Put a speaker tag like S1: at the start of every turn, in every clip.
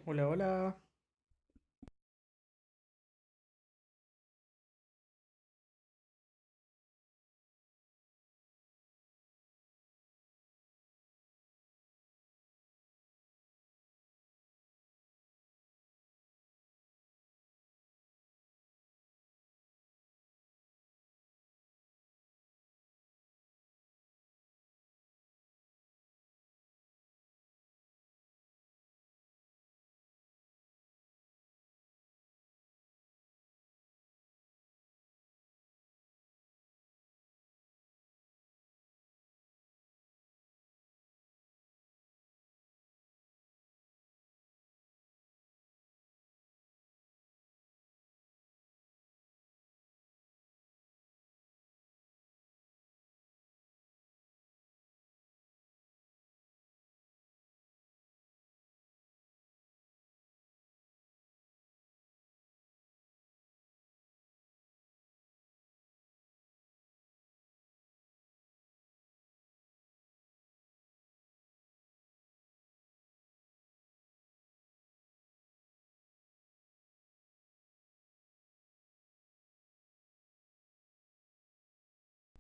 S1: Hola, hola.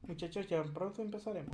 S1: Muchachos, ya pronto empezaremos.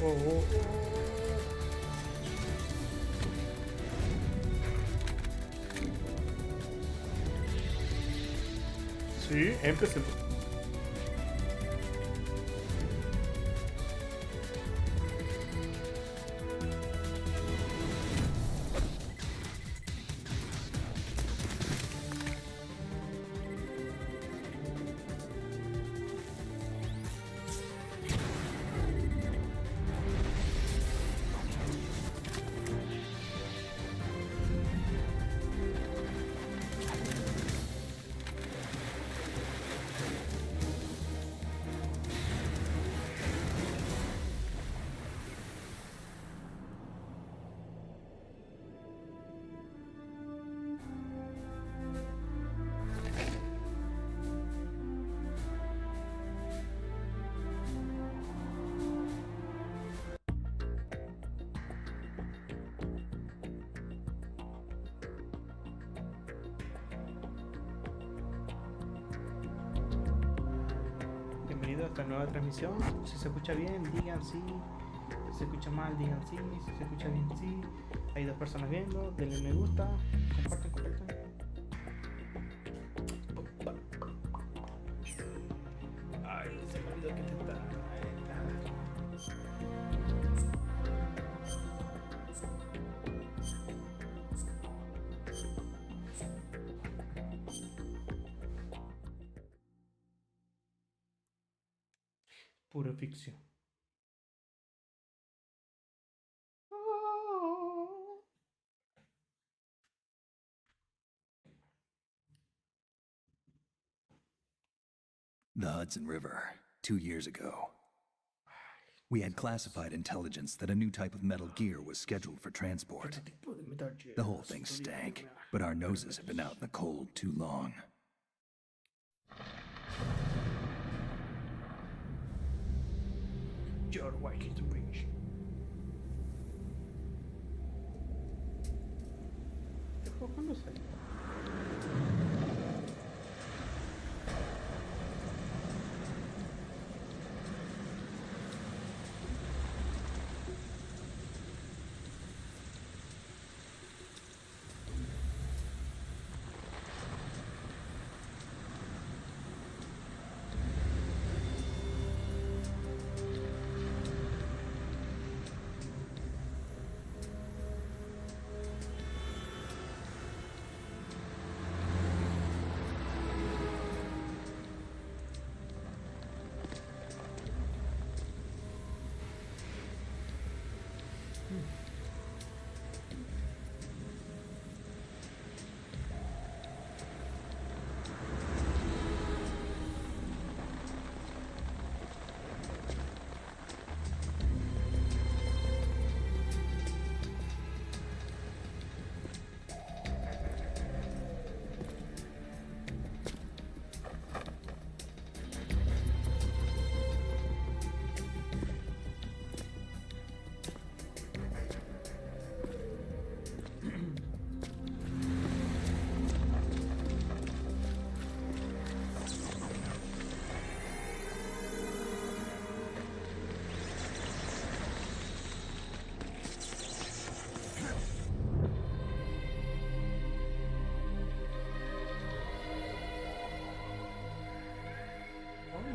S1: Oh, oh, oh. Sí, empecemos. Bienvenido a esta nueva transmisión. Si se escucha bien, digan sí. Si se escucha mal, digan sí. Si se escucha bien, sí. Hay dos personas viendo. Denle me gusta. Compartan, compartan. Opa. Pura ficción.
S2: The Hudson River, 2 years ago. We had classified intelligence that a new type of metal gear was scheduled for transport. The whole thing stank, but our noses had been out in the cold too long.
S1: Your wife is rich. ¿Este juego cuándo salió?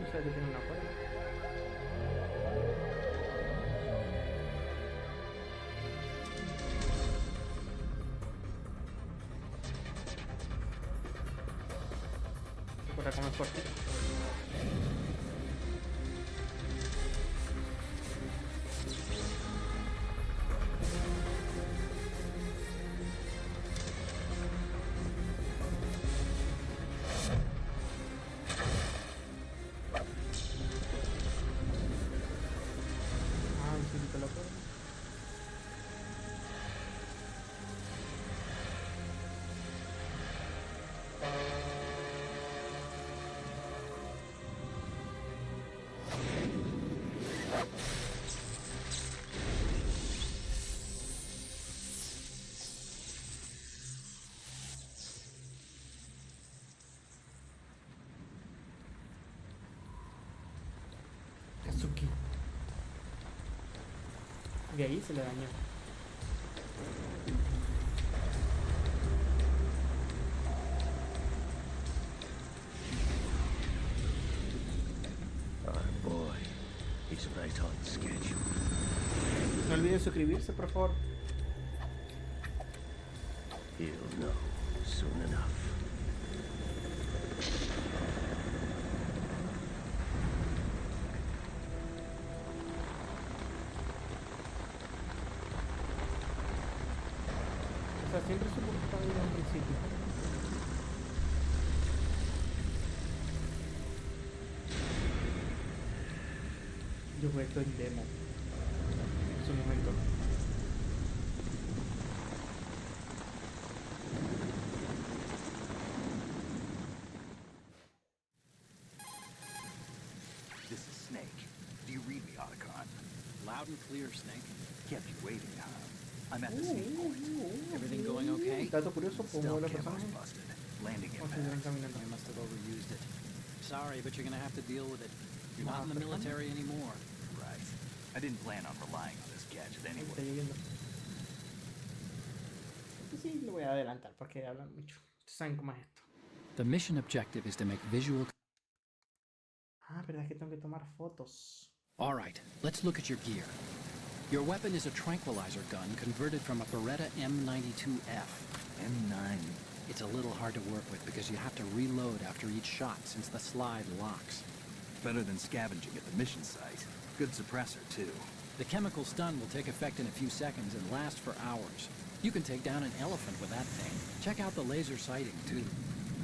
S1: No sé que tiene una cuerda. Recuerda cómo es cortito. Kazuki. Y ahí se le dañó.
S3: Boy, he's right on schedule.
S1: No olviden suscribirse, por favor.
S3: He'll know soon enough.
S1: O sea, siempre supo que estaba bien al principio. Yo jugué esto en demo en su momento.
S2: This is Snake. Do you read me, Otacon?
S4: Loud and clear, Snake.
S2: Kept you waiting, huh? I'm at the same point.
S4: Everything going okay?
S1: Dato curioso, como
S2: Stealth
S1: los
S2: camo's
S1: personajes
S2: busted. Landing
S1: cuando se van
S2: impact.
S1: caminando.
S4: I must have overused it. Sorry, but you're gonna have to deal with it. You're
S1: Nah,
S4: not in the
S1: pero
S4: military anymore.
S2: Right. I didn't plan on relying on this gadget
S1: Ahí está
S2: anyway.
S1: lloviendo. Este sí lo voy a adelantar porque hablan mucho. Ustedes saben cómo es esto.
S4: The mission objective is to make visual...
S1: Ah, verdad que tengo que tomar fotos.
S4: All right, let's look at your gear. Your weapon is a tranquilizer gun converted from a Beretta M92F.
S2: M9.
S4: It's a little hard to work with because you have to reload after each shot since the slide locks.
S2: Better than scavenging at the mission site. Good suppressor, too.
S4: The chemical stun will take effect in a few seconds and last for hours. You can take down an elephant with that thing. Check out the laser sighting, too.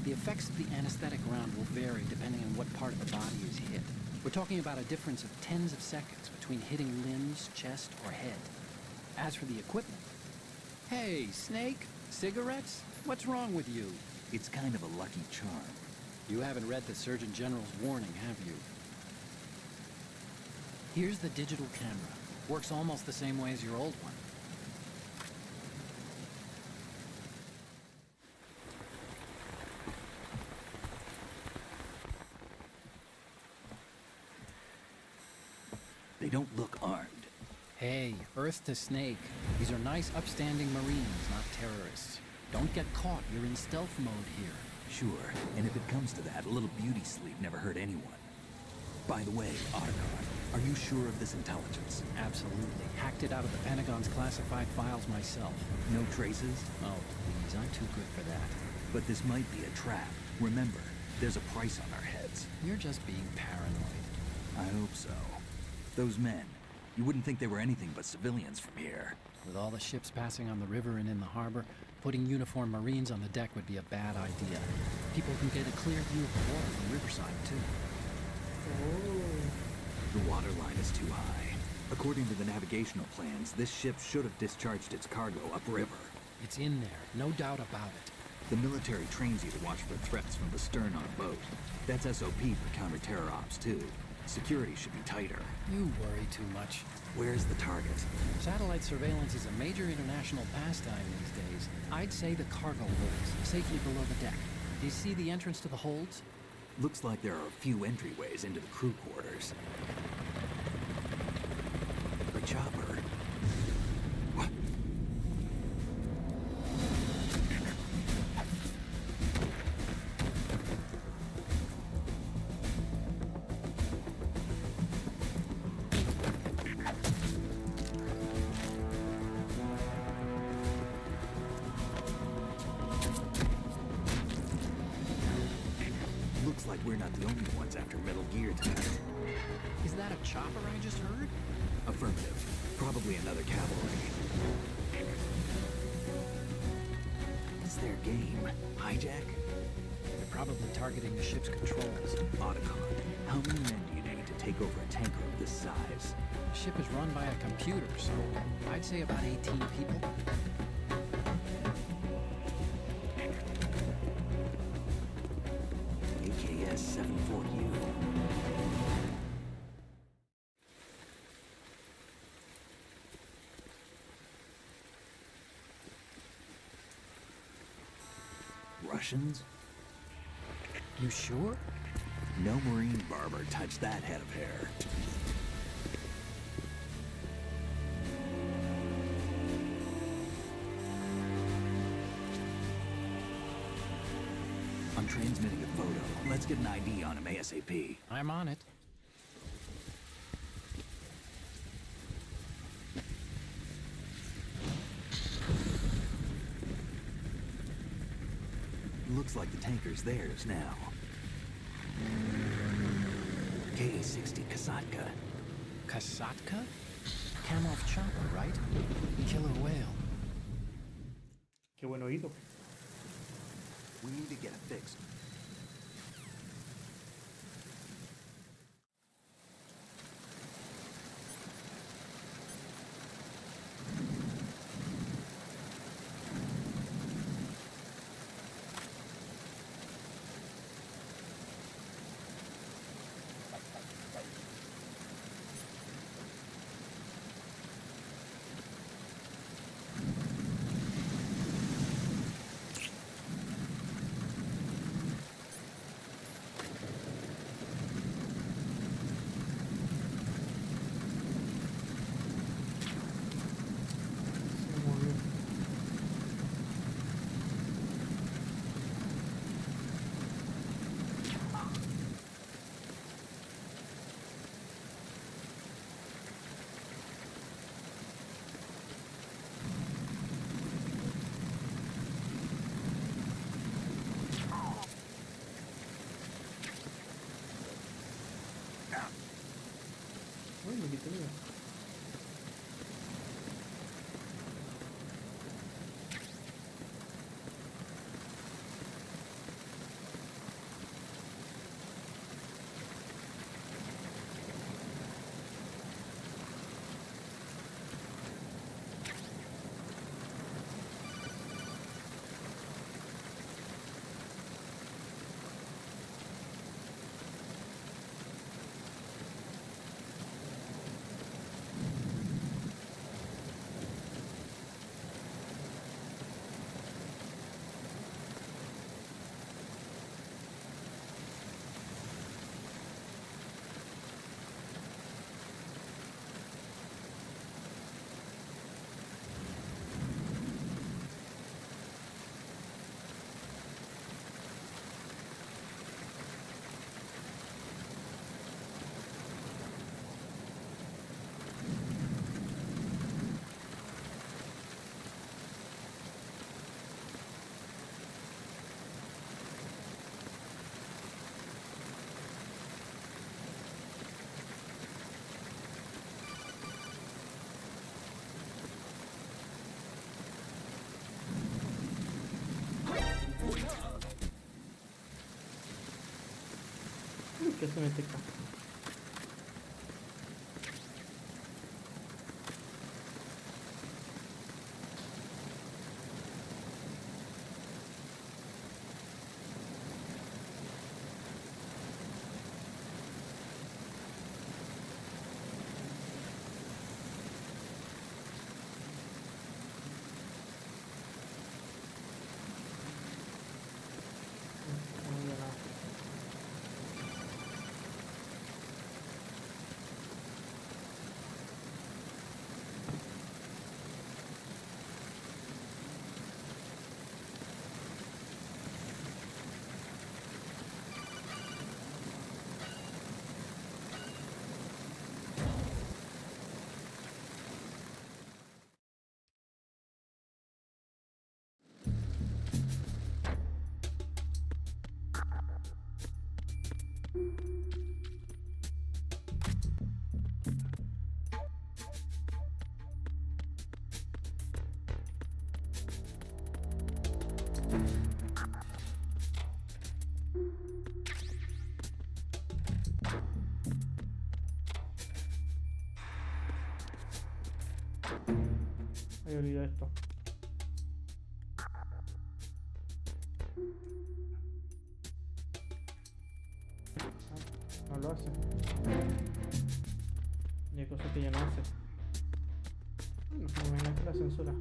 S4: The effects of the anesthetic round will vary depending on what part of the body is hit. We're talking about a difference of tens of seconds between hitting limbs, chest, or head. As for the equipment... Hey, Snake? Cigarettes? What's wrong with you?
S2: It's kind of a lucky charm.
S4: You haven't read the Surgeon General's warning, have you? Here's the digital camera. Works almost the same way as your old one.
S2: They don't look armed.
S4: Hey, Earth to Snake. These are nice, upstanding Marines, not terrorists. Don't get caught. You're in stealth mode here.
S2: Sure, and if it comes to that, a little beauty sleep never hurt anyone. By the way, Otacon, are you sure of this intelligence?
S4: Absolutely. Hacked it out of the Pentagon's classified files myself.
S2: No traces?
S4: Oh, please, I'm too good for that.
S2: But this might be a trap. Remember, there's a price on our heads.
S4: You're just being paranoid.
S2: I hope so. Those men, you wouldn't think they were anything but civilians from here.
S4: With all the ships passing on the river and in the harbor, putting uniformed Marines on the deck would be a bad idea. People can get a clear view of the water from Riverside, too.
S2: The water line is too high. According to the navigational plans, this ship should have discharged its cargo upriver.
S4: It's in there, no doubt about it.
S2: The military trains you to watch for threats from the stern on a boat. That's SOP for counter-terror ops, too. Security should be tighter.
S4: You worry too much.
S2: Where's the target?
S4: Satellite surveillance is a major international pastime these days. I'd say the cargo holds, safely below the deck. Do you see the entrance to the holds?
S2: Looks like there are a few entryways into the crew quarters. The chopper. What? Looks like we're not the only ones after Metal Gear tonight.
S4: Is that a chopper I just heard?
S2: Affirmative. Probably another cavalry. What's their game? Hijack?
S4: They're probably targeting the ship's controls.
S2: Otacon, how many men do you need to take over a tanker of this size?
S4: The ship is run by a computer, so I'd say about 18 people.
S2: AKS 74U. Russians?
S4: You sure?
S2: No Marine barber touched that head of hair. I'm transmitting a photo. Let's get an ID on him ASAP.
S4: I'm on it.
S2: Looks like the tanker's theirs now. Ka-60 Kasatka.
S4: Kasatka? Kamov chopper, right? Killer whale.
S1: Qué buen oído.
S2: We need to get it fixed.
S1: que se mete acá. Había olvidado esto. No lo hace. Y hay cosas que ya no hace. Bueno, me imagino que la censura.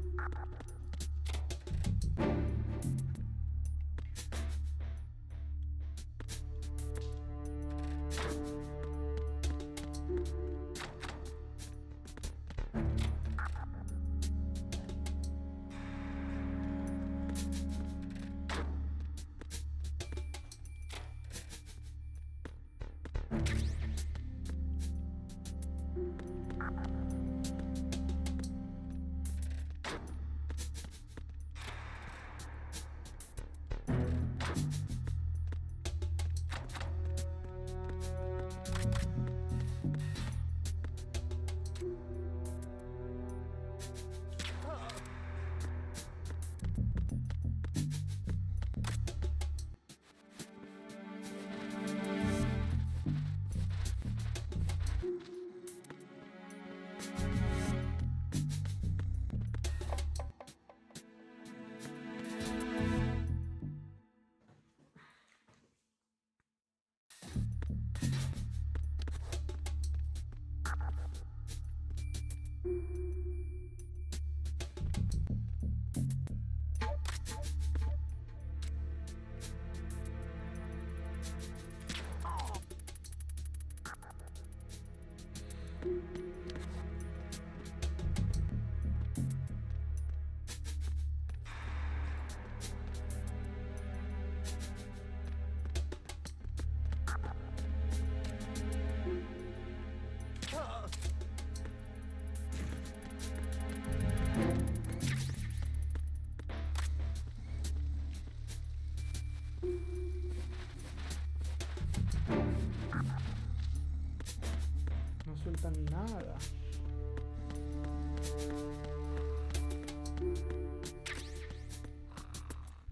S1: No sueltan nada.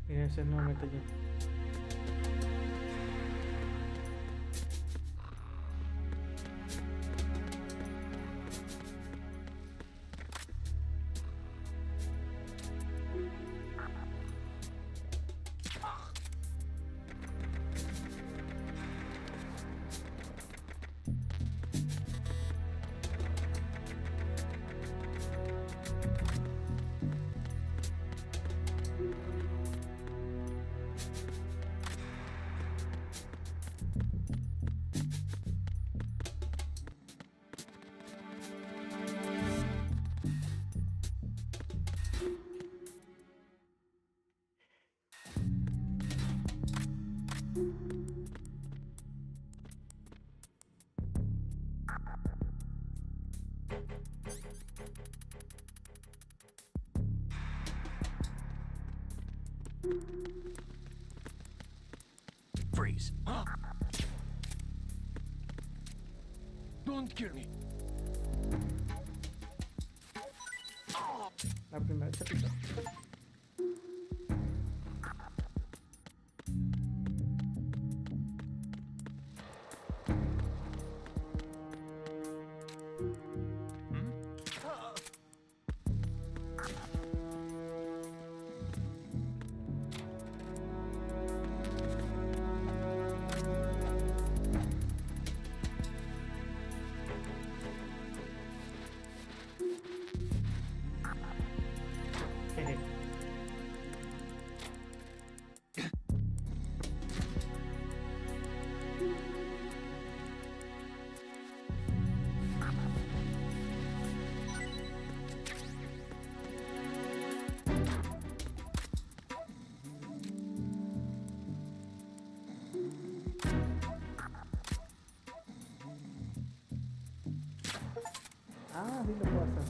S1: Miren, ese es nuevamente allí.
S3: Freeze. Don't kill me.
S1: La primera chapita. Ah, sí lo puedo hacer.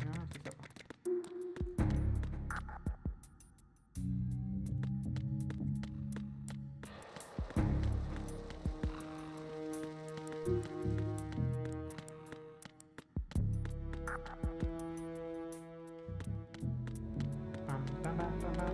S1: Ah, sí está. Pam, pam, pam, pam, pam.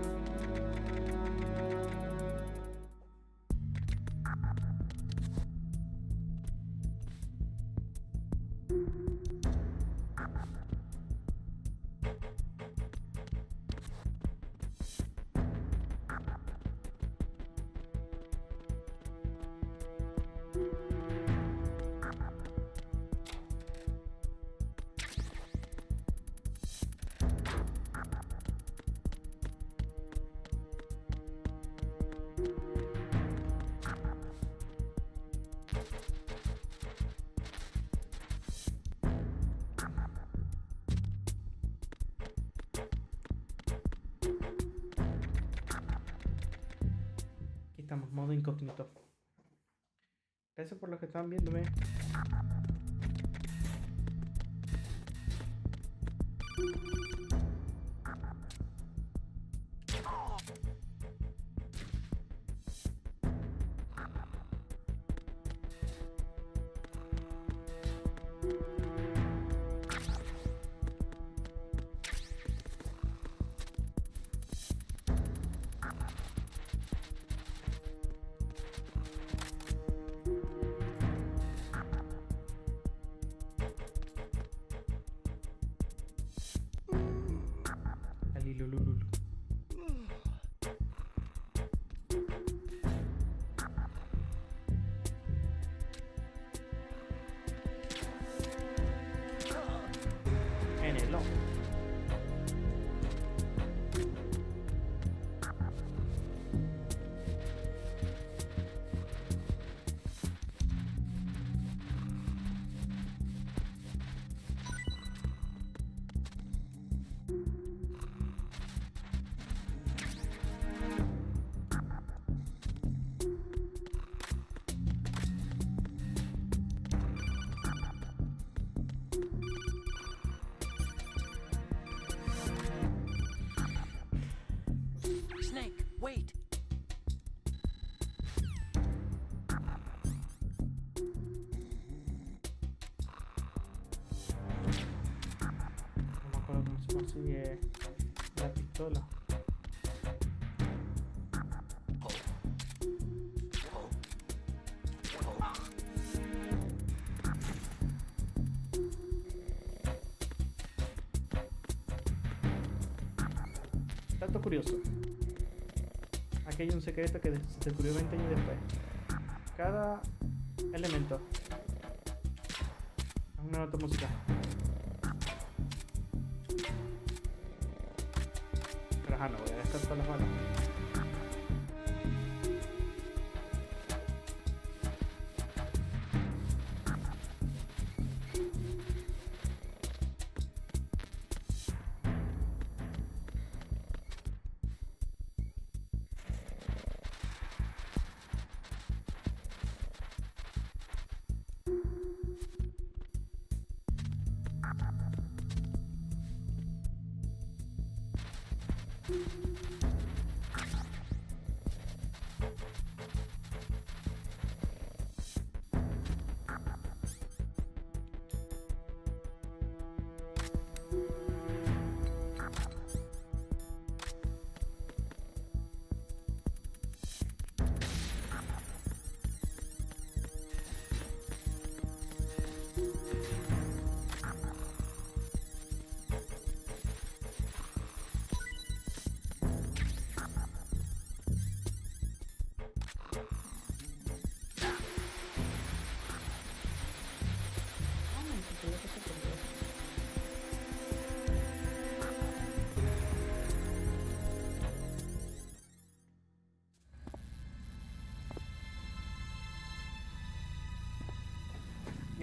S1: Aquí estamos, modo incógnito. Gracias por los que están viéndome. Alilulululu. En el ojo.
S3: Snake, wait.
S1: No me acuerdo cómo se consigue la pistola. Dato curioso. Aquí hay un secreto que se descubrió 20 años después. Cada elemento es una nota musical. Pero ajá, no voy a descartar las balas.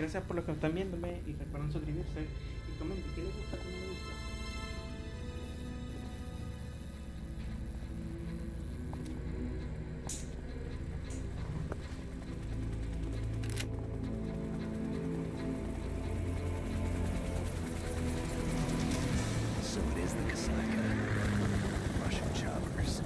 S1: Gracias por los que están viéndome y recuerden suscribirse y comenten qué les gusta, qué no les gusta.
S2: So it is the Kasaka. Russian choppers.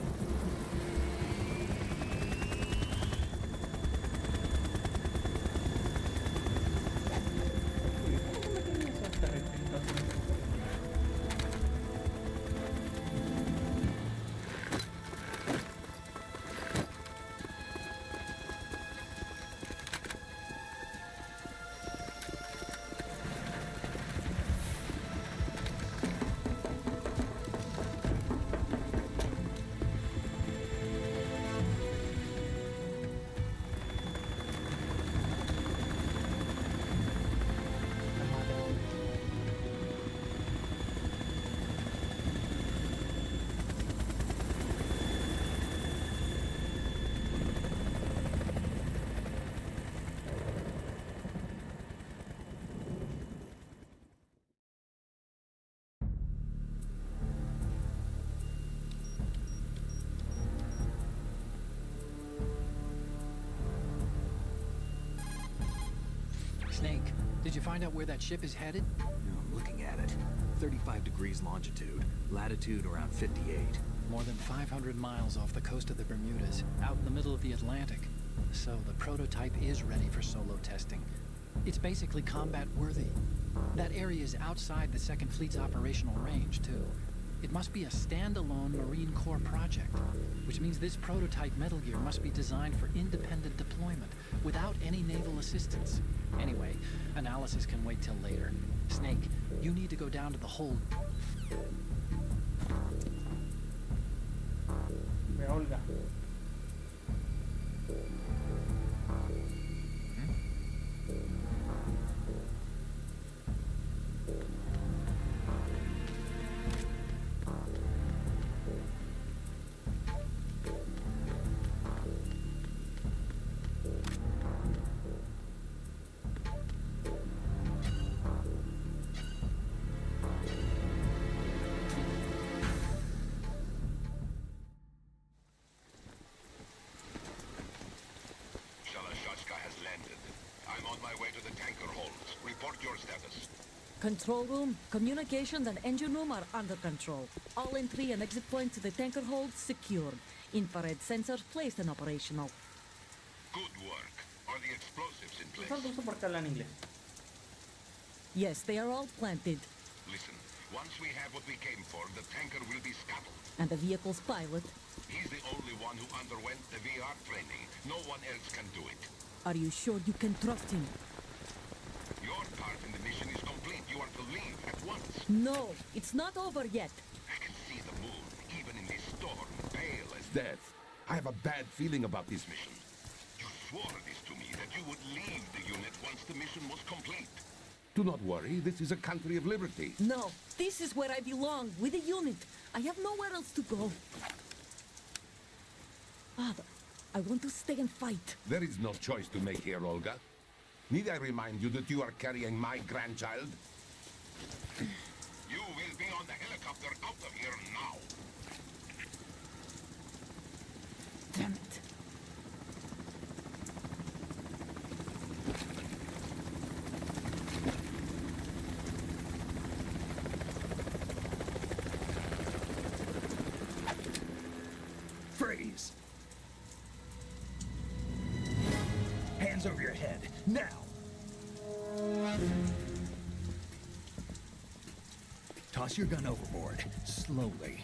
S4: Snake, did you find out where that ship is headed?
S2: I'm looking at it. 35 degrees longitude, latitude around 58.
S4: More than 500 miles off the coast of the Bermudas, out in the middle of the Atlantic. So the prototype is ready for solo testing. It's basically combat worthy. That area is outside the Second Fleet's operational range, too. It must be a standalone Marine Corps project, which means this prototype Metal Gear must be designed for independent deployment, without any naval assistance. Anyway, analysis can wait till later. Snake, you need to go down to the hold.
S1: Olga.
S5: Control room, communications, and engine room are under control. All entry and exit points to the tanker hold secured. Infrared sensors placed and operational.
S6: Good work. Are the explosives in place?
S1: Falta uso porque hablan inglés.
S5: Yes, they are all planted.
S6: Listen, once we have what we came for, the tanker will be scuttled.
S5: And the vehicle's pilot.
S6: He's the only one who underwent the VR training. No one else can do it.
S5: Are you sure you can trust him?
S6: Your part in the mission is complete. You are to leave at once.
S5: No, it's not over yet.
S6: I can see the moon, even in this storm, pale as death. I have a bad feeling about this mission. You swore this to me, that you would leave the unit once the mission was complete. Do not worry, this is a country of liberty.
S5: No, this is where I belong, with the unit. I have nowhere else to go. Father, I want to stay and fight.
S6: There is no choice to make here, Olga. Need I remind you that you are carrying my grandchild? You will be on the helicopter out of here now.
S5: Damn it.
S2: Freeze! Hands over your head, now! Toss your gun overboard, slowly.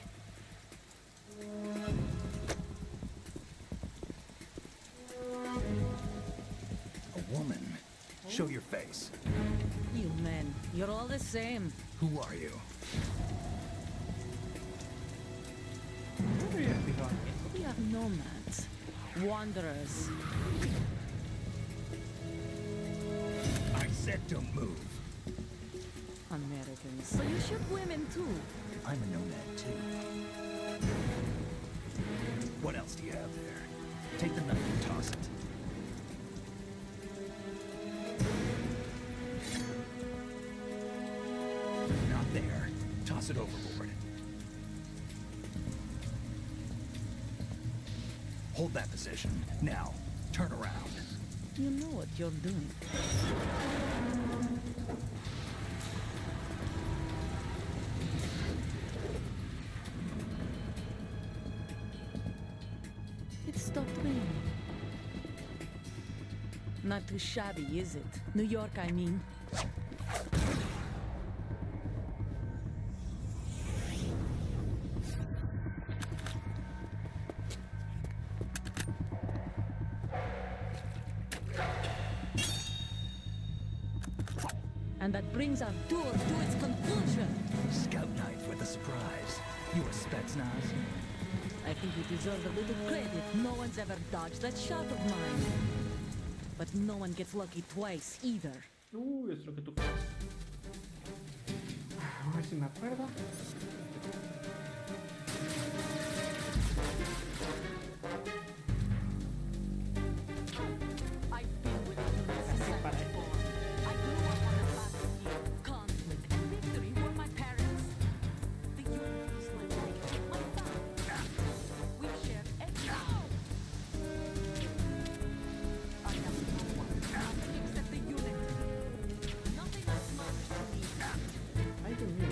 S2: A woman. Show your face.
S5: You men, you're all the same.
S2: Who are you?
S5: We are nomads, wanderers.
S2: I said don't move.
S5: Americans. So you shoot women too.
S2: I'm a nomad too. What else do you have there? Take the knife and toss it. toss it overboard. Hold that position. Now, turn around.
S5: You know what you're doing. It stopped raining. Not too shabby, is it? New York, I mean. And that brings our tour to its conclusion.
S2: Scout knife with a surprise. You a Spetsnaz?
S5: I think you deserve a little credit. No one's ever dodged that shot of mine. But no one gets lucky twice either.
S1: Uy, es lo que tú crees. A ver si me acuerdo.
S5: I've been with you since I was born. I grew up on the battlefield. Conflict and victory were my parents. The unit is my life, my family. We share everything. I have no one, nothing except the unit. Nothing else matters to me.
S1: Ay, Dios mío.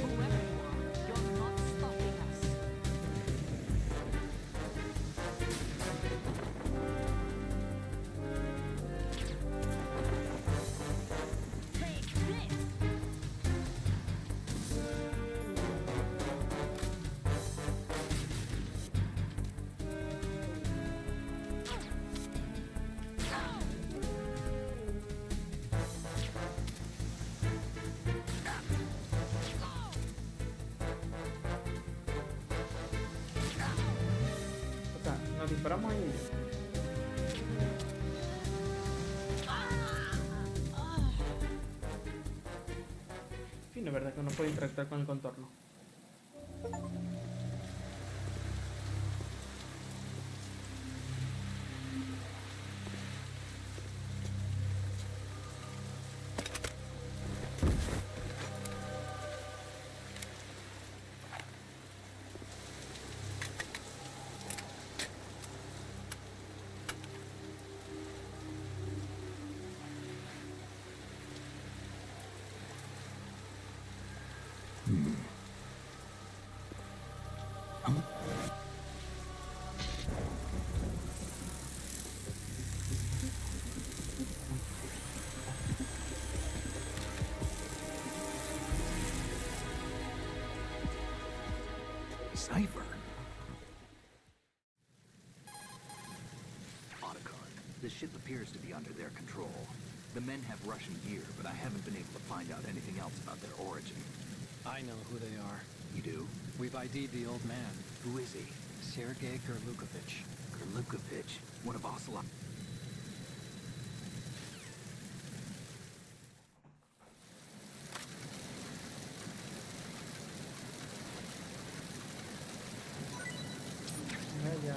S5: Whoever you are, you're not stopping us. Take this!
S1: O sea, nos disparamos ahí. Fino, ¿verdad? Que uno puede interactuar con el contorno.
S2: Cipher.
S3: Otacon, the ship appears to be under their control. The men have Russian gear, but I haven't been able to find out anything else about their origin.
S4: I know who they are.
S3: You do?
S4: We've ID'd the old man,
S3: Who is he?
S4: Sergei Kurlukovich.
S3: Kurlukovich, one of Ocelot.
S1: Ya.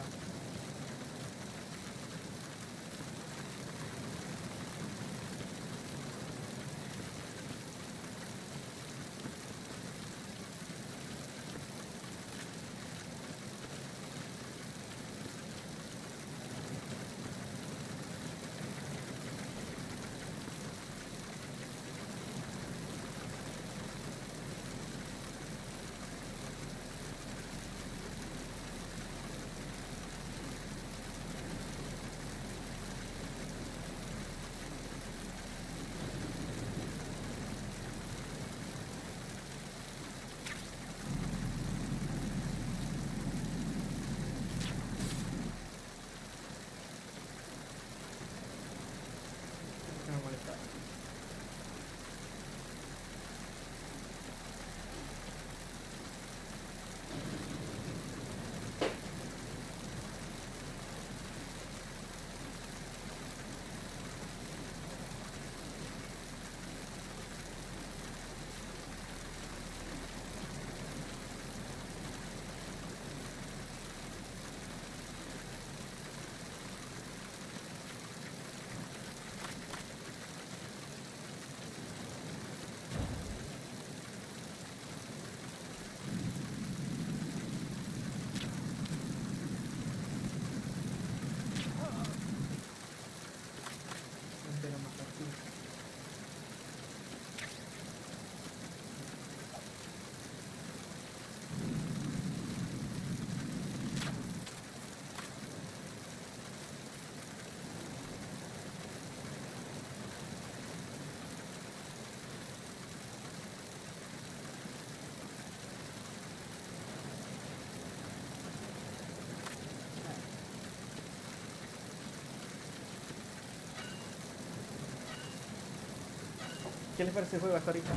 S1: ¿Qué les parece el juego hasta ahorita?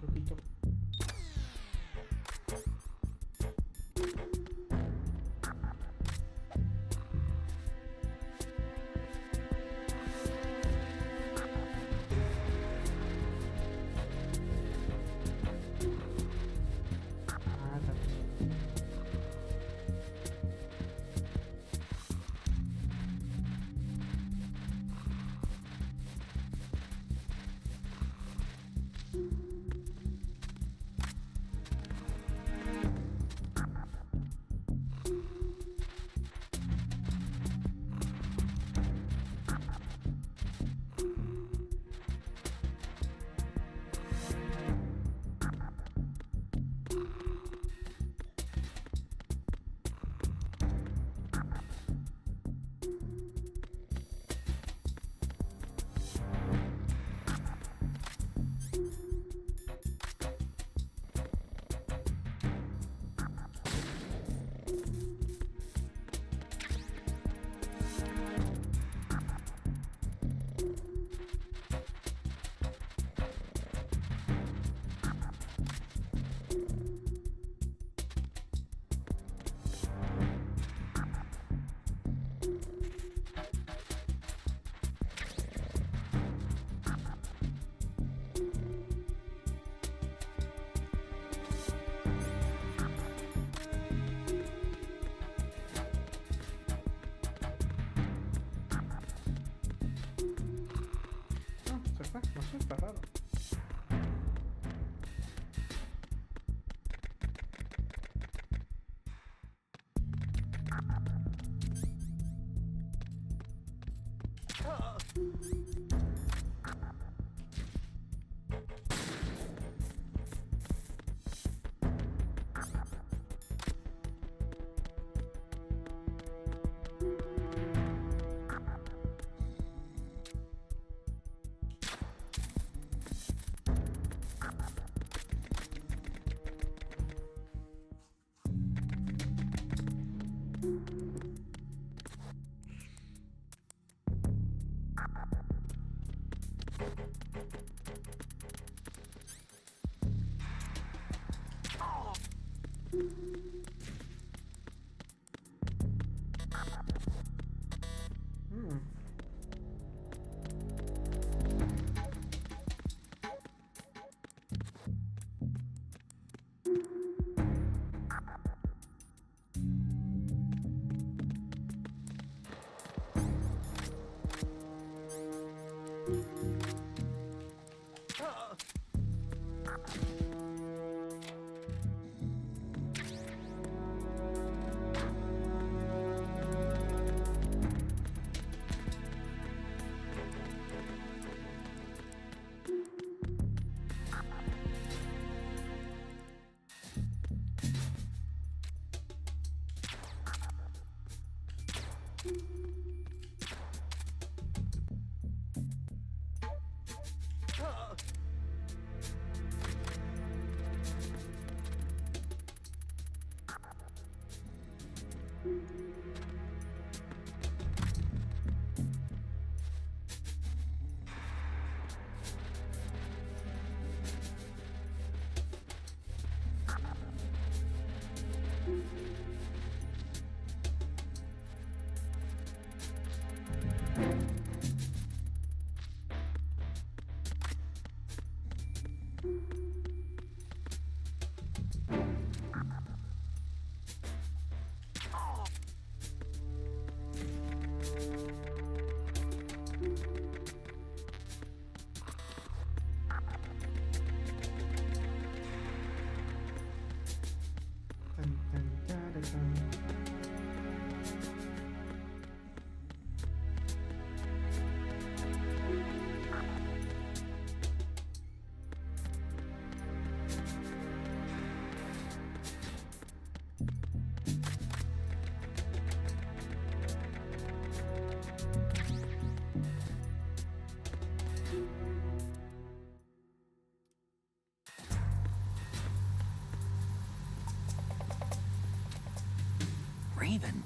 S1: Poquito. Ah, está bien. Se fue, no sé, está raro. Mm.
S3: Raven.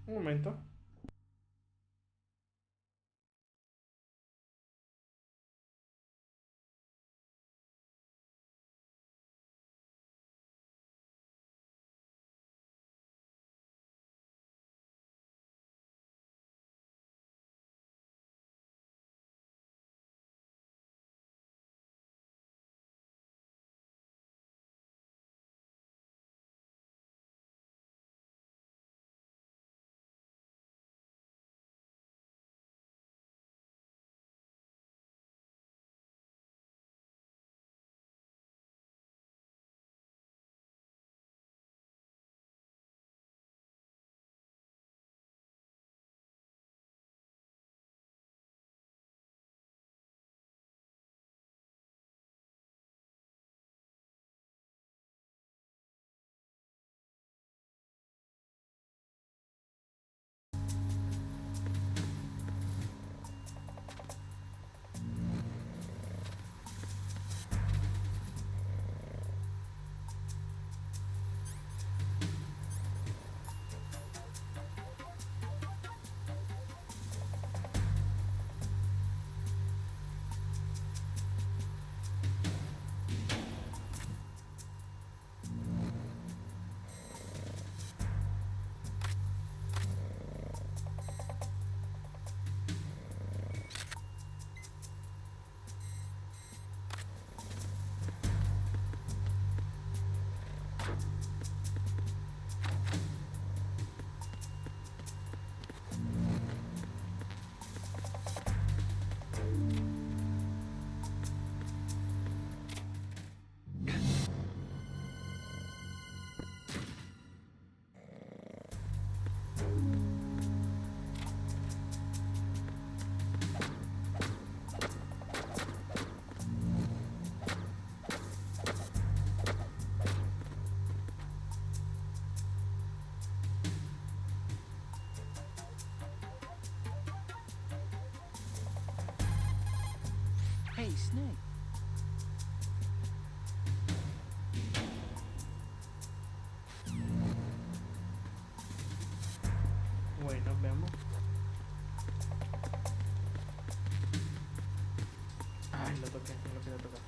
S1: Un momento.
S4: Hey, Snake.
S1: Bueno, veamos. Ay, lo toqué, no lo quiero tocar.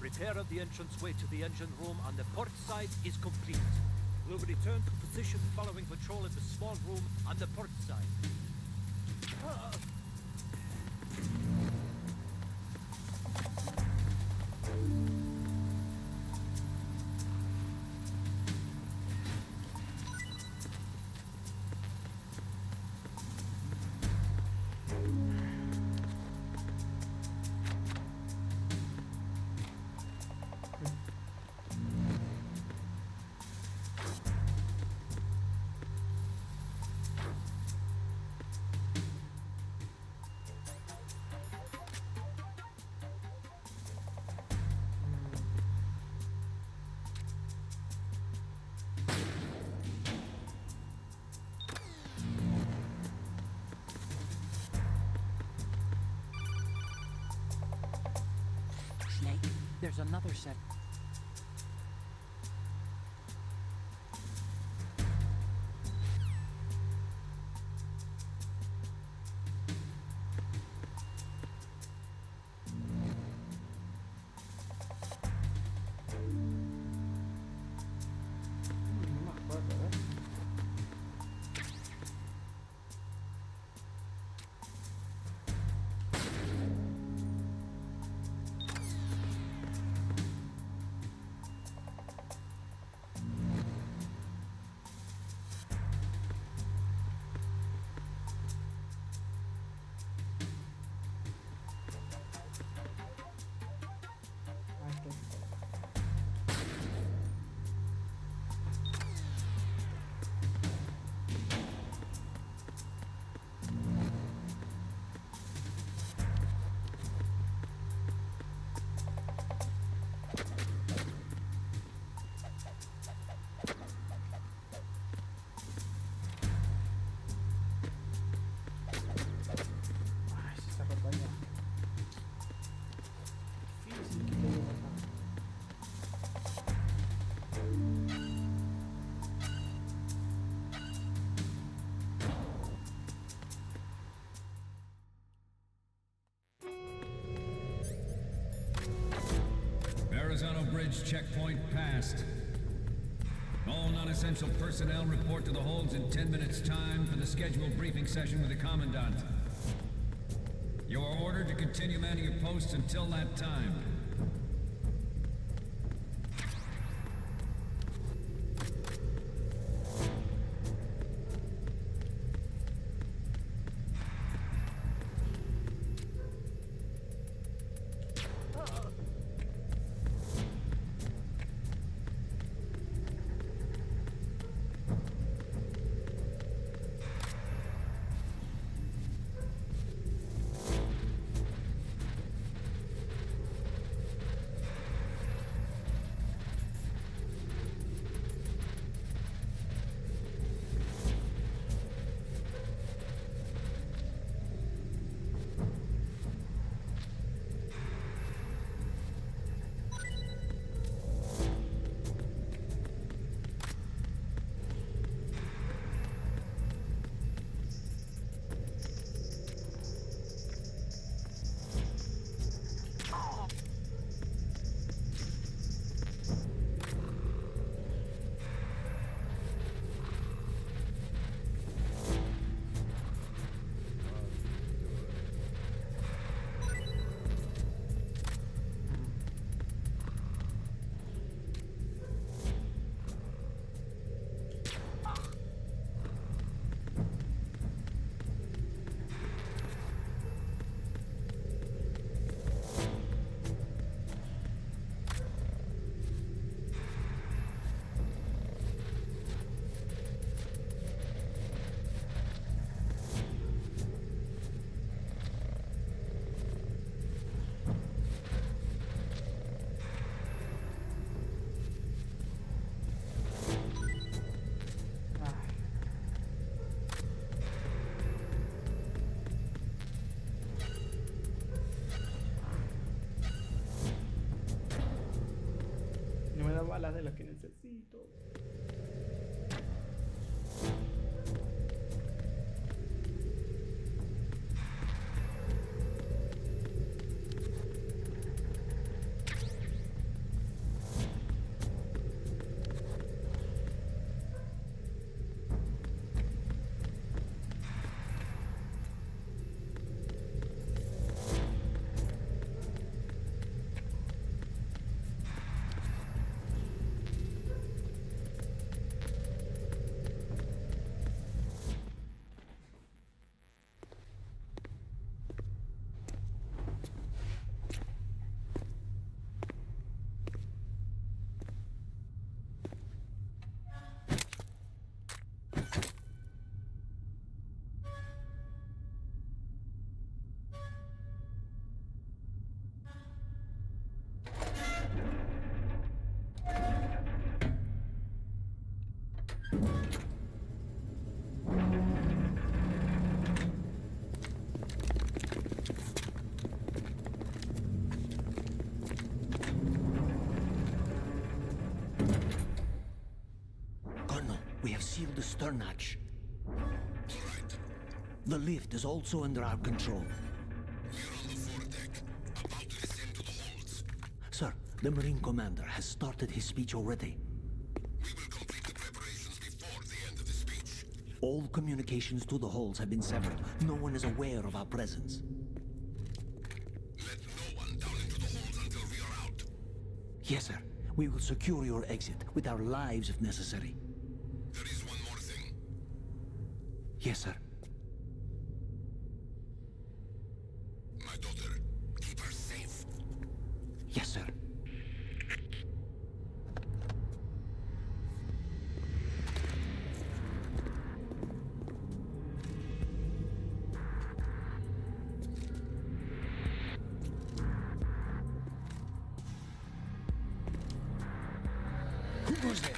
S7: Repair of the entranceway to the engine room on the port side is complete. We'll return to position following patrol in the small room on the port side.
S4: Snake, there's another set.
S1: No me acuerdo, ¿eh? Ay, qué cosa. Ay, si se ropa ya. Difícil que llegue acá.
S8: Verrazano Bridge checkpoint passed. All non-essential personnel report to the holds in 10 minutes' time for the scheduled briefing session with the Commandant. You are ordered to continue manning your posts until that time.
S1: balas de las que necesito.
S9: Colonel, we have sealed the stern hatch. The lift is also under our control. Sir, the Marine Commander has started his speech already.
S6: We will complete the preparations before the end of the speech.
S9: All communications to the halls have been severed. No one is aware of our presence.
S6: Let no one down into the halls until we are out.
S9: Yes, sir. We will secure your exit with our lives if necessary.
S6: There is one more thing.
S9: Yes, sir.
S6: My daughter, keep her safe.
S9: Yes, sir.
S4: Who goes there?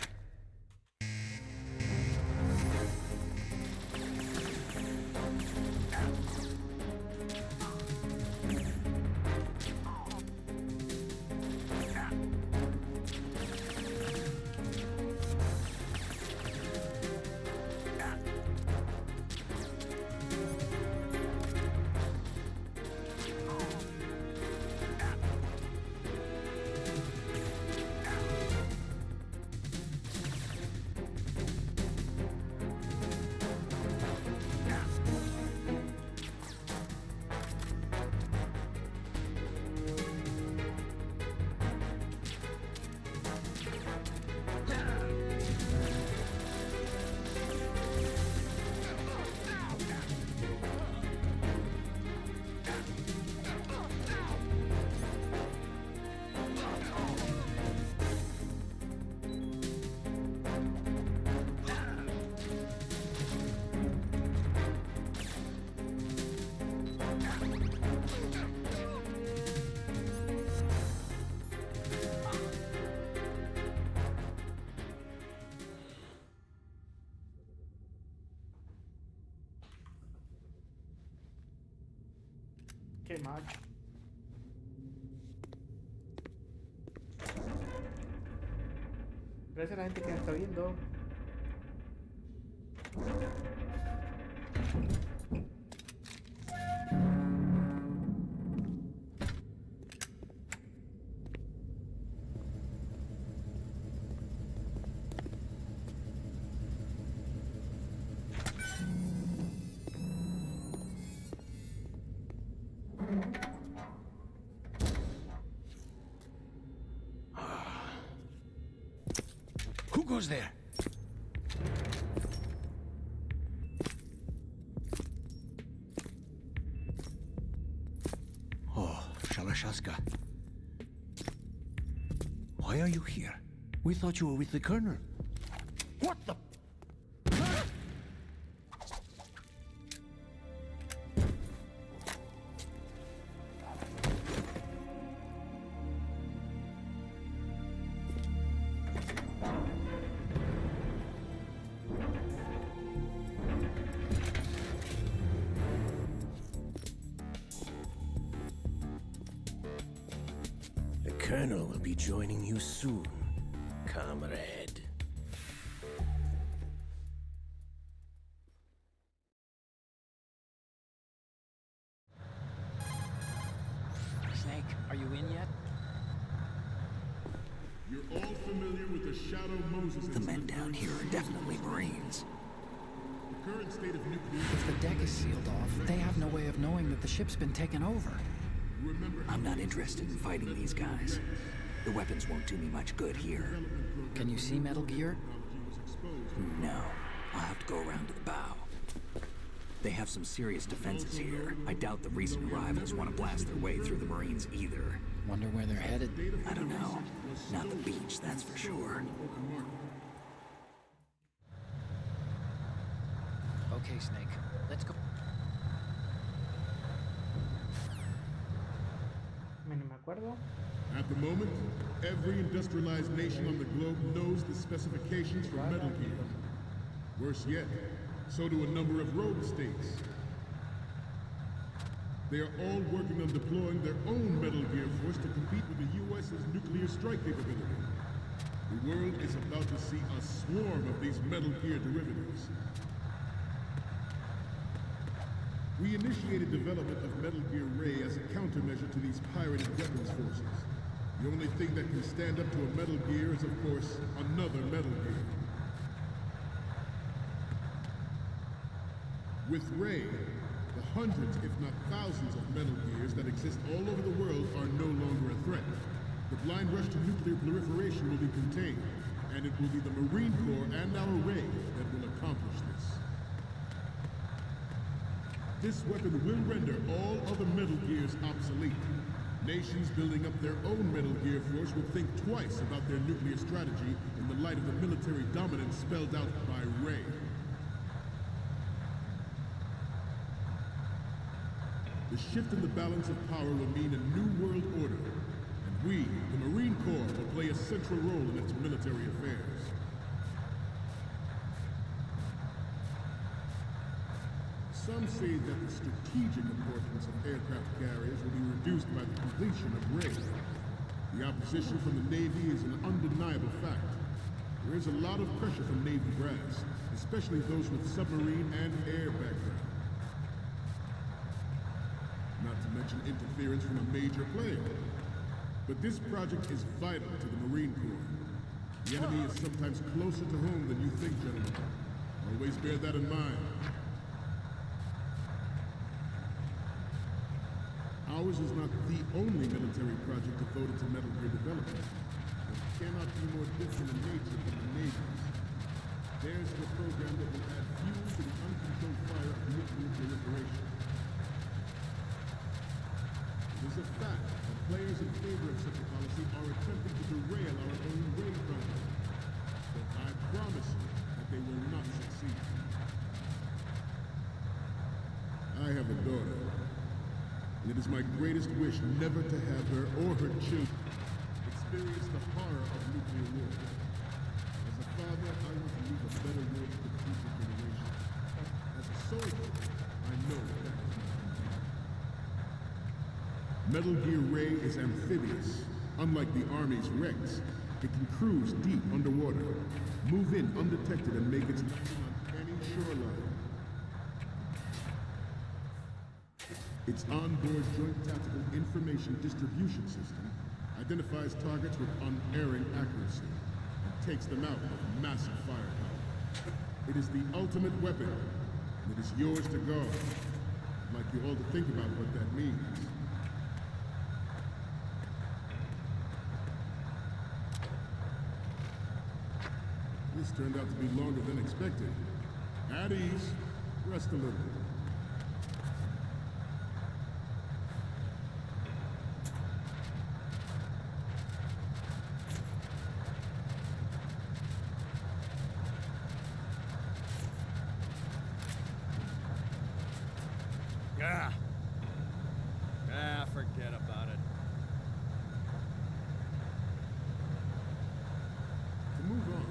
S1: Qué macho. Gracias a la gente que me está viendo.
S9: Who goes there? Oh, Shalashaska. Why are you here? We thought you were with the Colonel. What the?
S10: The Colonel will be joining you soon, comrade.
S4: Snake, are you in yet?
S11: You're all familiar with the Shadow Moses
S3: The men
S11: incident
S3: down
S11: during
S3: here are
S11: the
S3: definitely Marines.
S11: The current state of nuclear...
S4: If the deck is sealed off, they have no way of knowing that the ship's been taken over.
S11: Remember,
S3: I'm not interested in fighting these guys. The weapons won't do me much good here.
S4: Can you see Metal Gear?
S3: No. I'll have to go around to the bow. They have some serious defenses here. I doubt the recent arrivals want to blast their way through the Marines either.
S4: Wonder where they're headed.
S3: I don't know. Not the beach, that's for sure.
S4: Okay, Snake. Let's go.
S1: No me acuerdo.
S11: At the moment, every industrialized nation on the globe knows the specifications for Metal Gear. Worse yet, so do a number of rogue states. They are all working on deploying their own Metal Gear force to compete with the U.S.'s nuclear strike capability. The world is about to see a swarm of these Metal Gear derivatives. We initiated development of Metal Gear Ray as a countermeasure to these pirated weapons forces. The only thing that can stand up to a Metal Gear is, of course, another Metal Gear. With Ray, the hundreds, if not thousands, of Metal Gears that exist all over the world are no longer a threat. The blind rush to nuclear proliferation will be contained, and it will be the Marine Corps and our Ray that will accomplish this. This weapon will render all other Metal Gears obsolete. Nations building up their own Metal Gear force will think twice about their nuclear strategy in the light of the military dominance spelled out by Ray. The shift in the balance of power will mean a new world order, and we, the Marine Corps, will play a central role in its military affairs. Some say that the strategic importance of aircraft carriers will be reduced by the completion of Ray. The opposition from the Navy is an undeniable fact. There is a lot of pressure from Navy brass, especially those with submarine and air background. Not to mention interference from a major player. But this project is vital to the Marine Corps. The enemy is sometimes closer to home than you think, gentlemen. Always bear that in mind. Ours is not the only military project devoted to Metal Gear development, but it cannot be more different in nature from the Navy's. Theirs is a program that will add fuel to the uncontrolled fire of nuclear proliferation. It is a fact that players in favor of such a policy are attempting to derail our own Ray project. But I promise you that they will not succeed. I have a daughter, and it is my greatest wish never to have her or her children experience the horror of nuclear war. As a father, I want to leave a better world for the future generations. As a soldier, I know that is my duty. Metal Gear Ray is amphibious. Unlike the Army's Rex, it can cruise deep underwater, move in undetected, and make its landing on any shoreline. Its onboard Joint Tactical Information Distribution System identifies targets with unerring accuracy and takes them out with massive firepower. It is the ultimate weapon, and it is yours to guard. I'd like you all to think about what that means. This turned out to be longer than expected. At ease, rest a little.
S7: Forget about it.
S11: To move on,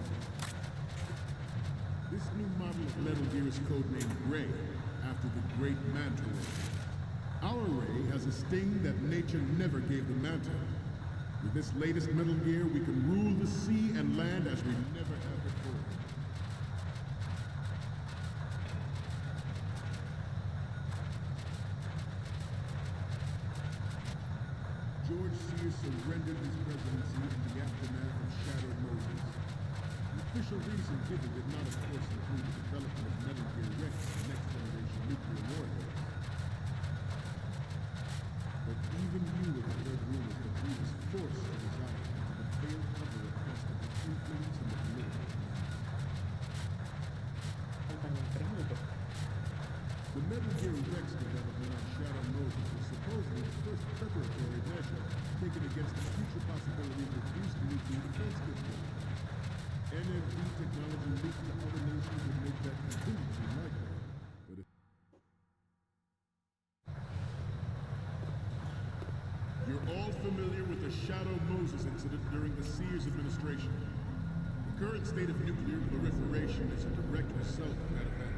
S11: this new model of Metal Gear is codenamed Ray, after the great Manta Ray. Our Ray has a sting that nature never gave the Manta. With this latest Metal Gear, we can rule the sea and land as we never have before. George Sears surrendered his presidency in the aftermath of Shattered Moses. The official reason given did not, of course, include the development of Metal Gear Rex and next-generation nuclear warheads. But even you have heard rumors that he was forced to resign into the failed cover of custom of influence in the political arena. The Metal Gear Rex development on Shadow Moses was supposedly the first preparatory measure taken against the future possibility of reduced nuclear defense capability. NMD technology leaked to other nations would make that contingency likely. But if you're all familiar with the Shadow Moses incident during the Sears administration. The current state of nuclear proliferation is a direct result of that event.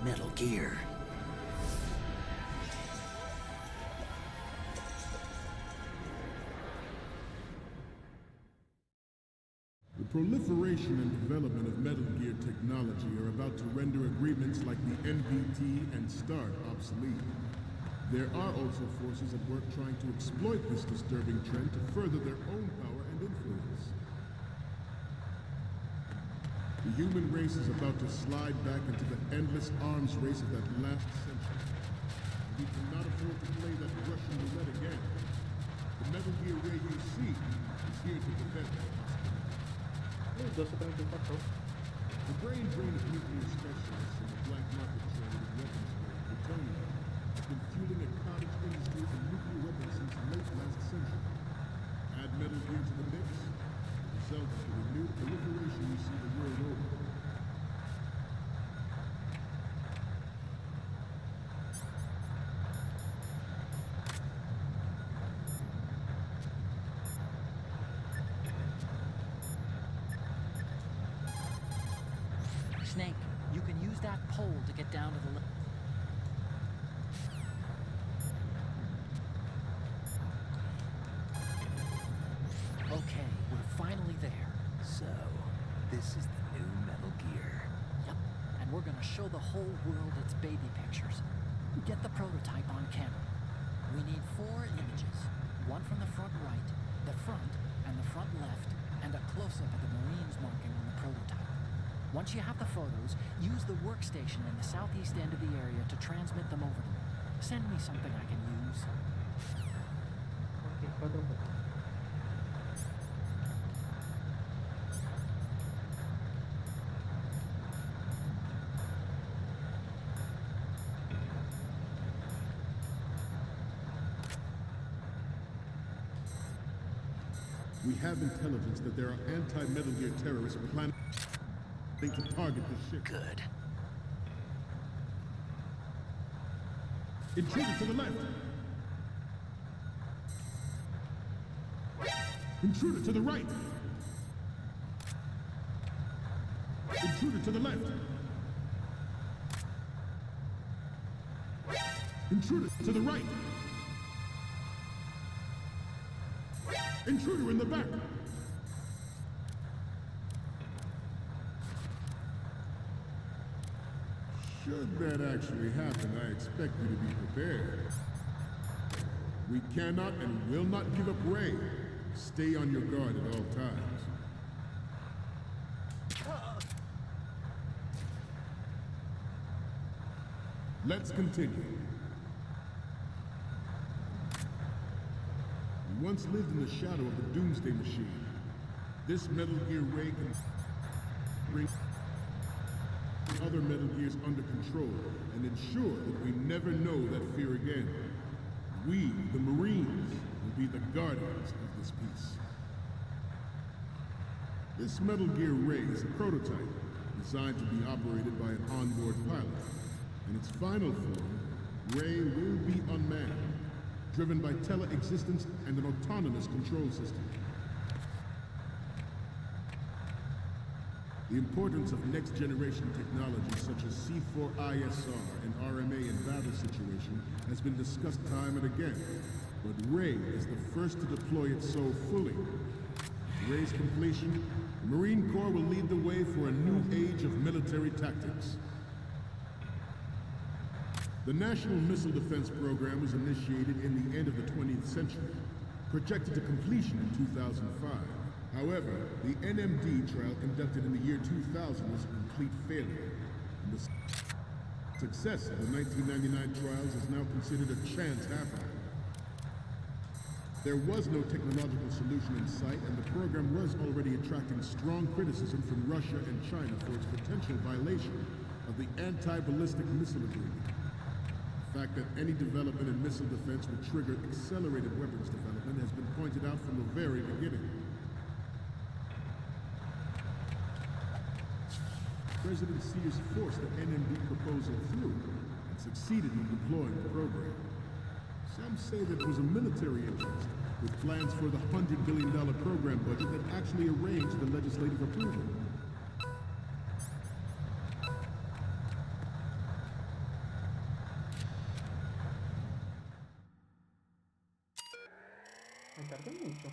S9: Metal Gear.
S11: The proliferation and development of Metal Gear technology are about to render agreements like the NPT and START obsolete. There are also forces at work trying to exploit this disturbing trend to further their own power and influence. The human race is about to slide back into the endless arms race of that last century. We cannot afford to play that Russian roulette again. The Metal Gear Ray you see is here to prevent that possibility.
S1: 12:34.
S11: The brain drain of nuclear specialists in the black market trade of weapons grade plutonium has been fueling a cottage industry of nuclear weapons since late last century. Add Metal Gear to the mix, the result is the renewed proliferation you see the world over.
S4: Snake, you can use that pole to get down to the Okay, we're finally there.
S2: So, this is the new Metal Gear.
S4: Yep, and we're gonna show the whole world its baby pictures. Get the prototype on camera. We need 4 images. One from the front right, the front, and the front left, and a close-up of the Marines marking on the prototype. Once you have the photos, use the workstation in the southeast end of the area to transmit them over to me. Send me something I can use.
S1: Ok, 4 fotos.
S11: We have intelligence that there are anti-Metal Gear terrorists planning to target this ship.
S9: Good.
S11: Intruder to the left! Intruder to the right! Intruder to the left! Intruder to the right! Intruder in the back! Should that actually happen, I expect you to be prepared. We cannot and will not give up Ray. Stay on your guard at all times. Let's continue. We once lived in the shadow of the Doomsday Machine. This Metal Gear Ray can bring other Metal Gears under control and ensure that we never know that fear again. We, the Marines, will be the guardians of this peace. This Metal Gear Ray is a prototype designed to be operated by an onboard pilot. In its final form, Ray will be unmanned, driven by tele-existence and an autonomous control system. The importance of next-generation technologies such as C4ISR and RMA in battle situation has been discussed time and again, but Ray is the first to deploy it so fully. With Ray's completion, the Marine Corps will lead the way for a new age of military tactics. The National Missile Defense Program was initiated in the end of the 20th century, projected to completion in 2005. However, the NMD trial conducted in the year 2000 was a complete failure, and the success of the 1999 trials is now considered a chance happening. There was no technological solution in sight, and the program was already attracting strong criticism from Russia and China for its potential violation of the anti-ballistic missile agreement. The fact that any development in missile defense would trigger accelerated weapons development has been pointed out from the very beginning. President Sears forced the NMD proposal through and succeeded in deploying the program. Some say that it was a military interest, with plans for the $100 billion program budget that actually arranged the legislative approval.
S1: Me tardé mucho.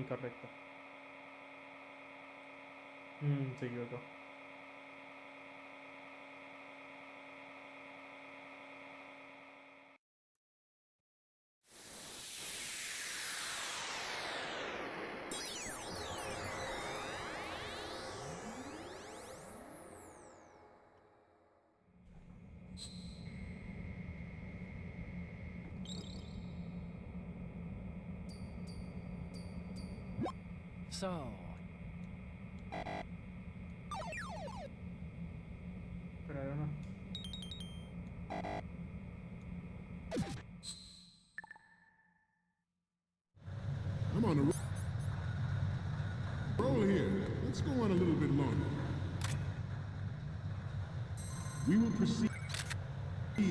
S1: Correcto. Se equivocó.
S4: So,
S1: Pero ahora no.
S11: I'm on a roll here. Let's go on a little bit longer. We will proceed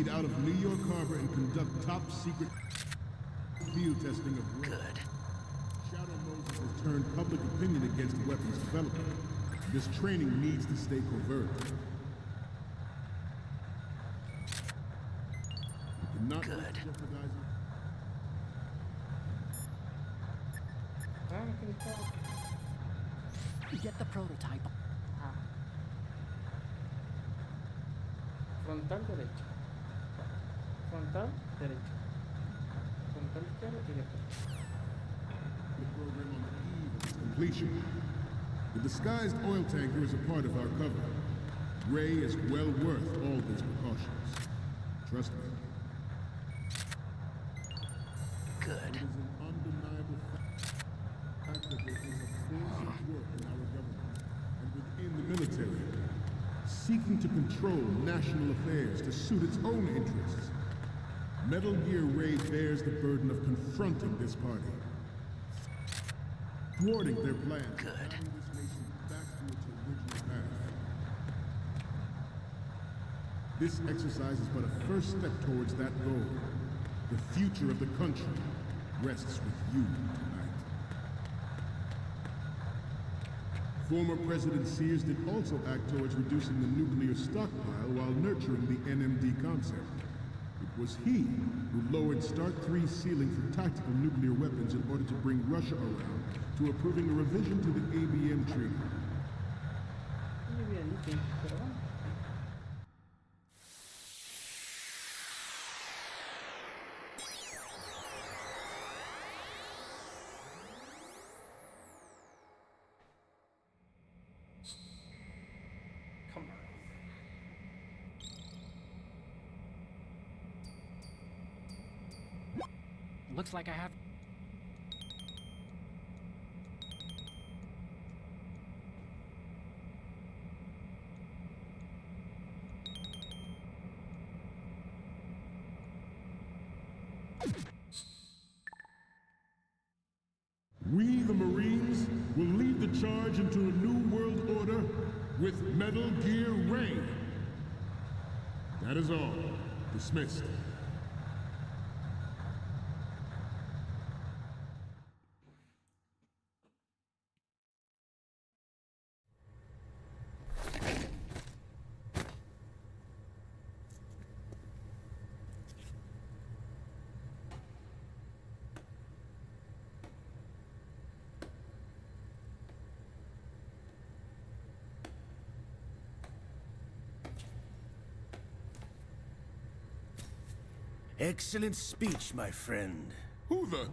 S11: out of New York Harbor and conduct top secret field testing of Red. Shadow Moses has turned public opinion against weapons development. This training needs to stay covert. We cannot jeopardize it.
S4: get the prototype.
S1: Frontal derecho. Frontal derecho. Frontal izquierdo y después.
S11: The program on the eve of its completion. The disguised oil tanker is a part of our cover. Ray is well worth all these precautions. Trust me.
S9: Good.
S11: It is an undeniable fact that there is a force at work in our government and within the military, seeking to control national affairs to suit its own interests. Metal Gear Ray bears the burden of confronting this party, thwarting their plans to bring this nation back to its original path. This exercise is but a first step towards that goal. The future of the country rests with you tonight. Former President Sears did also act towards reducing the nuclear stockpile while nurturing the NMD concept. It was he who lowered Start 3's ceiling for tactical nuclear weapons in order to bring Russia around to approving a revision to the ABM Treaty.
S1: Muy bien, ok, pero bueno. Come on.
S4: Looks like I have...
S11: We, the Marines, will lead the charge into a new world order with Metal Gear Ray. That is all. Dismissed.
S10: Excellent speech, my friend.
S11: Who the?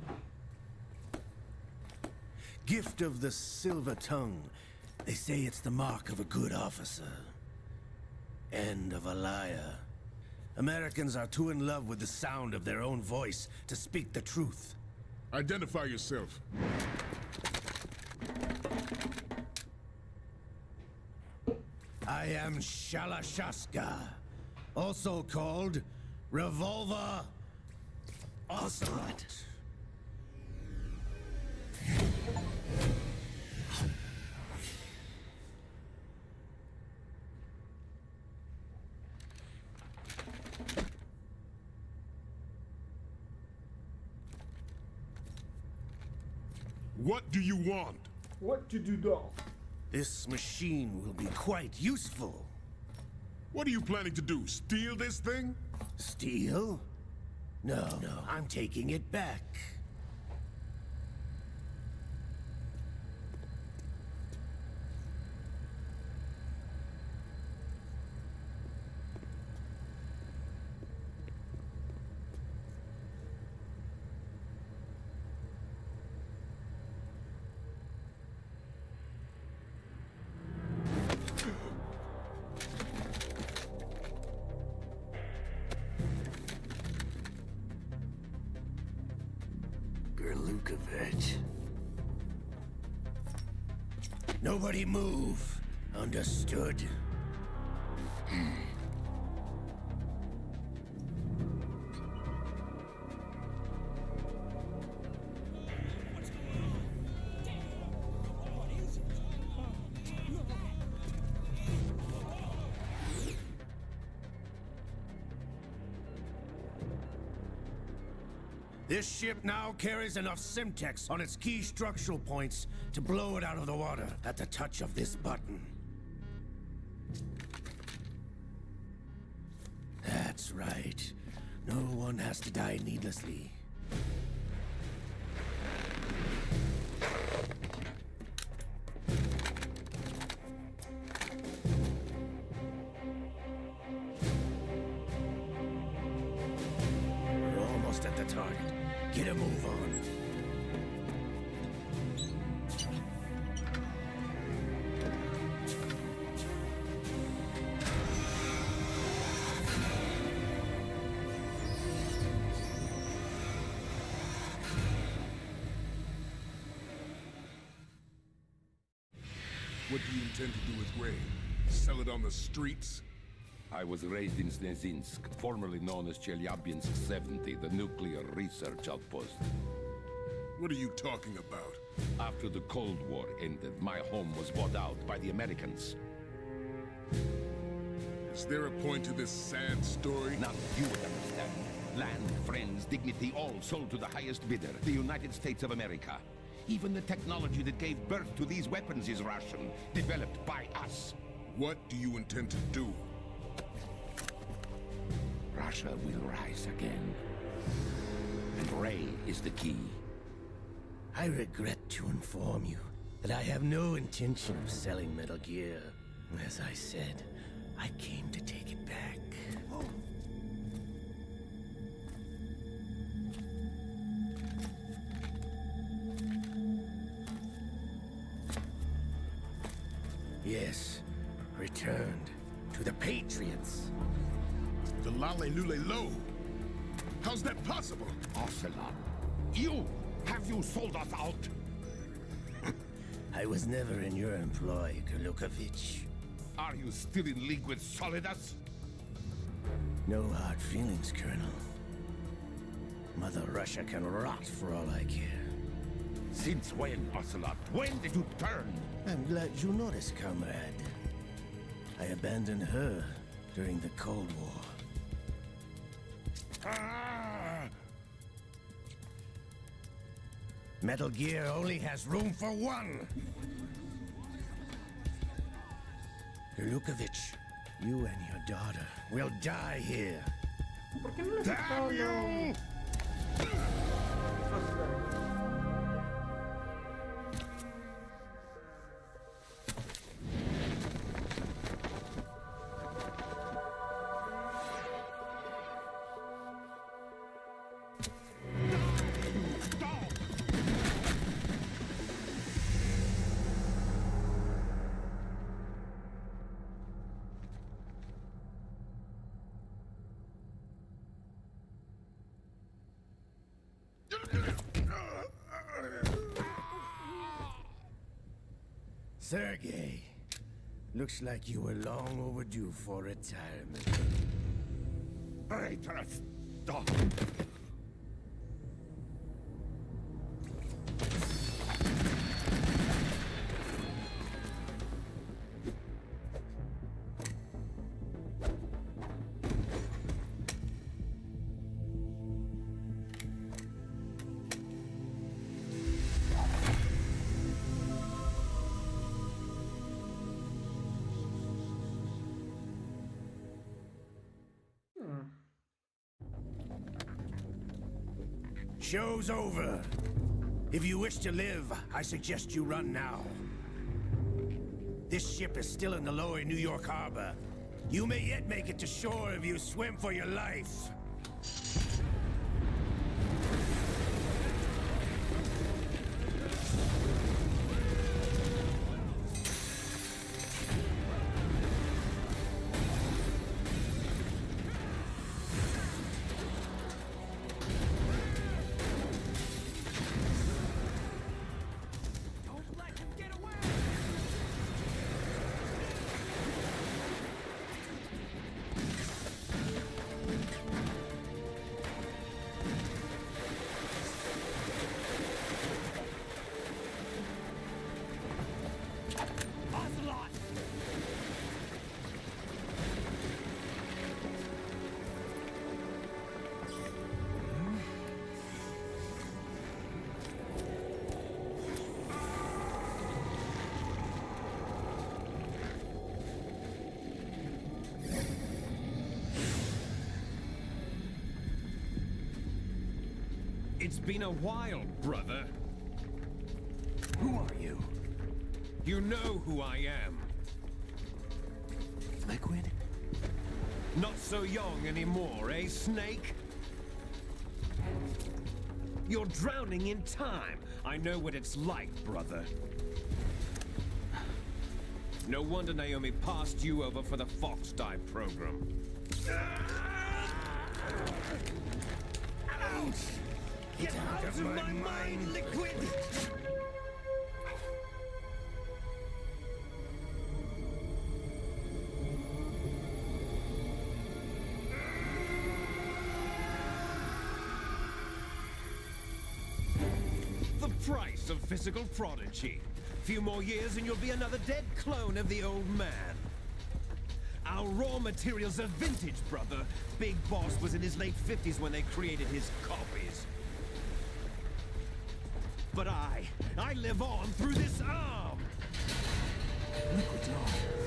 S10: Gift of the silver tongue. They say it's the mark of a good officer. End of a liar. Americans are too in love with the sound of their own voice to speak the truth.
S11: Identify yourself.
S10: I am Shalashaska, also called Revolver Ocelot.
S11: What do you want?
S1: What to do now?
S10: This machine will be quite useful.
S11: What are you planning to do? Steal this thing?
S10: Steal? No, I'm taking it back. Nobody move. Understood? This ship now carries enough Simtex on its key structural points to blow it out of the water at the touch of this button. That's right. No one has to die needlessly. We're almost at the target. Get a move on.
S11: What do you intend to do with Gray? Sell it on the streets?
S6: I was raised in Snezinsk, formerly known as Chelyabinsk 70, the nuclear research outpost.
S11: What are you talking about?
S6: After the Cold War ended, my home was bought out by the Americans.
S11: Is there a point to this sad story?
S6: Now you would understand. Land, friends, dignity, all sold to the highest bidder, the United States of America. Even the technology that gave birth to these weapons is Russian, developed by us.
S11: What do you intend to do?
S6: Russia will rise again. And Ray is the key.
S10: I regret to inform you that I have no intention of selling Metal Gear. As I said, I came to take it back. Yes, returned to the Patriots.
S11: The Lale Lule Lo? How's that possible?
S6: Ocelot, have you sold us out?
S10: I was never in your employ, Kurlukovich.
S6: Are you still in league with Solidus?
S10: No hard feelings, Colonel. Mother Russia can rot for all I care.
S6: Since when, Ocelot? When did you turn?
S10: I'm glad you noticed, comrade. I abandoned her during the Cold War. Metal Gear only has room for one! Kurlukovich, you and your daughter will die here.
S1: ¿Por qué no le aceptó
S10: Damn you! Sergei, looks like you were long overdue for retirement.
S6: Traitors! Stop!
S10: Show's over. If you wish to live, I suggest you run now. This ship is still in the lower New York harbor. You may yet make it to shore if you swim for your life.
S8: It's been a while, brother.
S2: Who are you?
S8: You know who I am.
S2: Liquid?
S8: Not so young anymore, eh, Snake? You're drowning in time. I know what it's like, brother. No wonder Naomi passed you over for the Fox Dive program.
S10: Ouch! Get out of my mind, Liquid!
S8: The price of physical prodigy. Few more years and you'll be another dead clone of the old man. Our raw materials are vintage, brother. Big Boss was in his late 50s when they created his copies. But I live on through this arm!
S2: Liquid's on.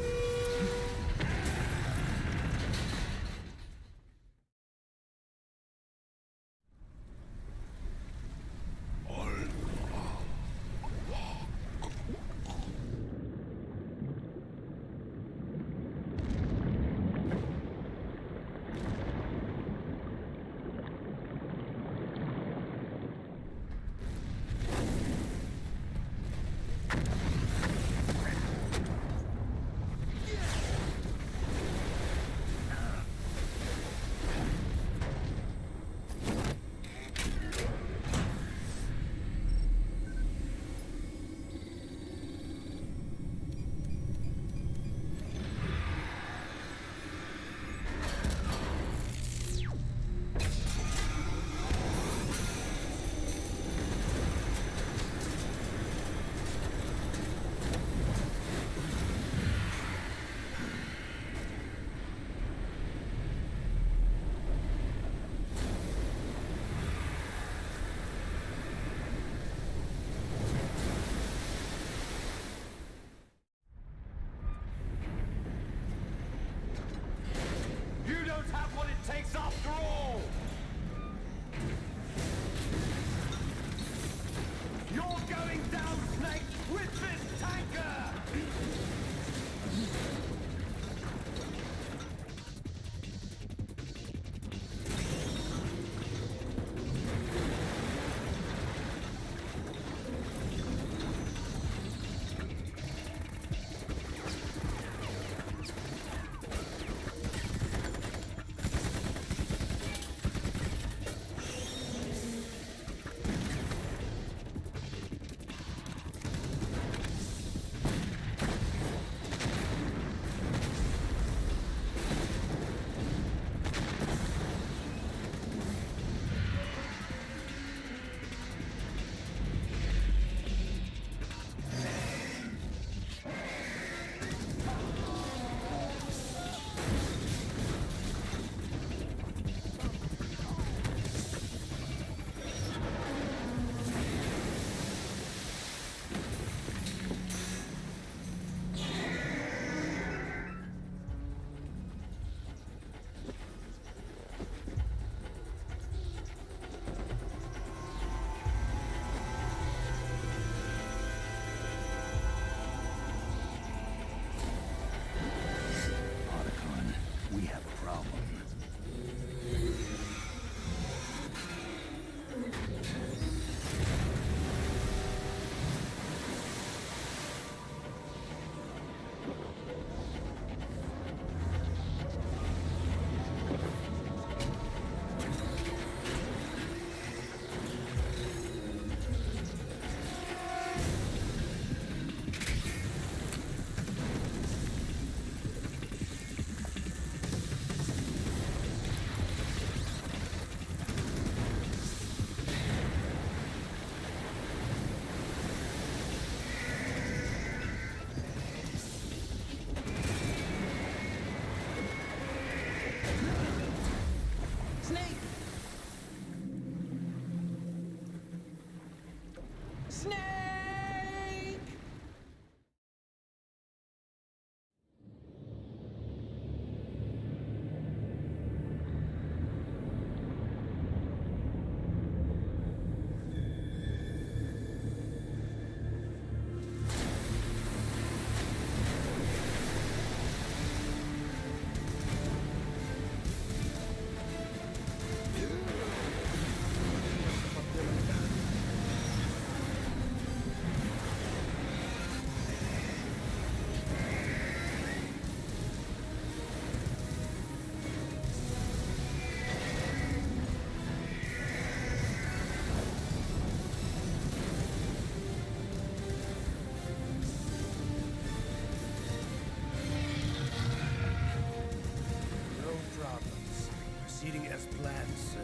S10: plan, sir.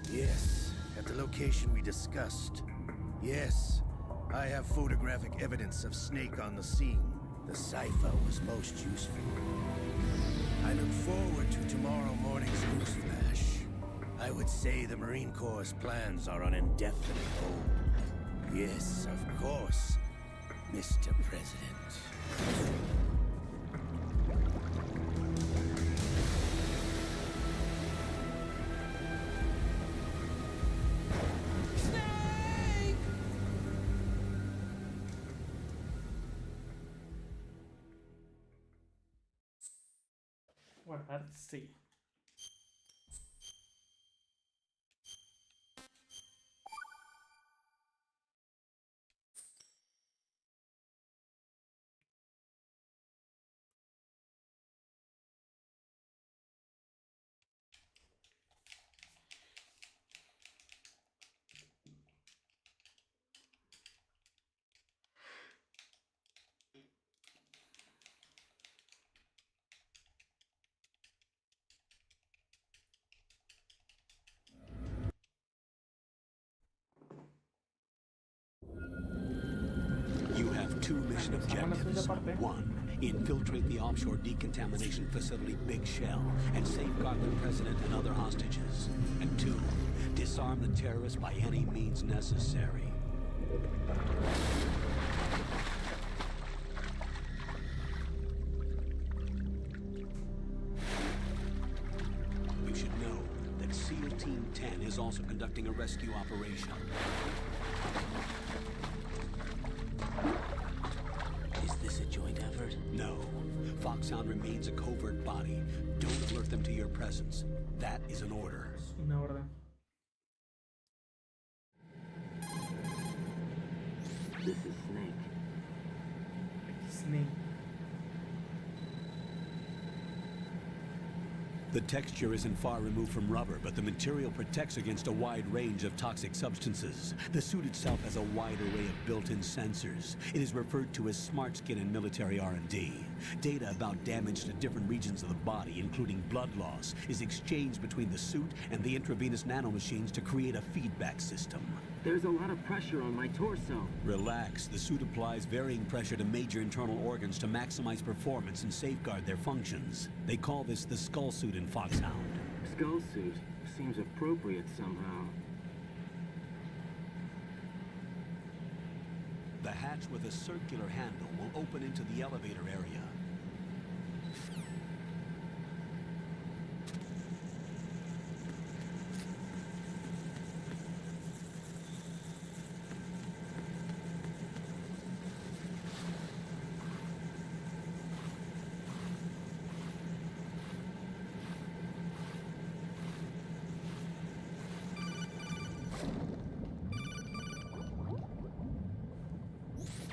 S10: Yes, at the location we discussed. Yes, I have photographic evidence of Snake on the scene. The cipher was most useful. I look forward to tomorrow morning's news flash. I would say the Marine Corps' plans are on indefinite hold. Yes, of course, Mr. President.
S1: Guardar, sí.
S3: You have two mission objectives. One, infiltrate the offshore decontamination facility Big Shell and safeguard their president and other hostages. And two, disarm the terrorists by any means necessary. You should know that SEAL Team 10 is also conducting a rescue operation.
S9: Is this a joint effort?
S3: No. Foxhound remains a covert body. Don't alert them to your presence. That is an order.
S1: Una orden.
S9: This is Snake.
S1: Snake.
S3: The texture isn't far removed from rubber, but the material protects against a wide range of toxic substances. The suit itself has a wide array of built-in sensors. It is referred to as smart skin in military R&D. Data about damage to different regions of the body, including blood loss, is exchanged between the suit and the intravenous nanomachines to create a feedback system.
S9: There's a lot of pressure on my torso.
S3: Relax. The suit applies varying pressure to major internal organs to maximize performance and safeguard their functions. They call this the skull suit in Foxhound.
S9: Skull suit seems appropriate somehow.
S3: The hatch with a circular handle will open into the elevator area.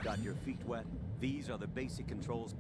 S3: Got your feet wet? These are the basic controls.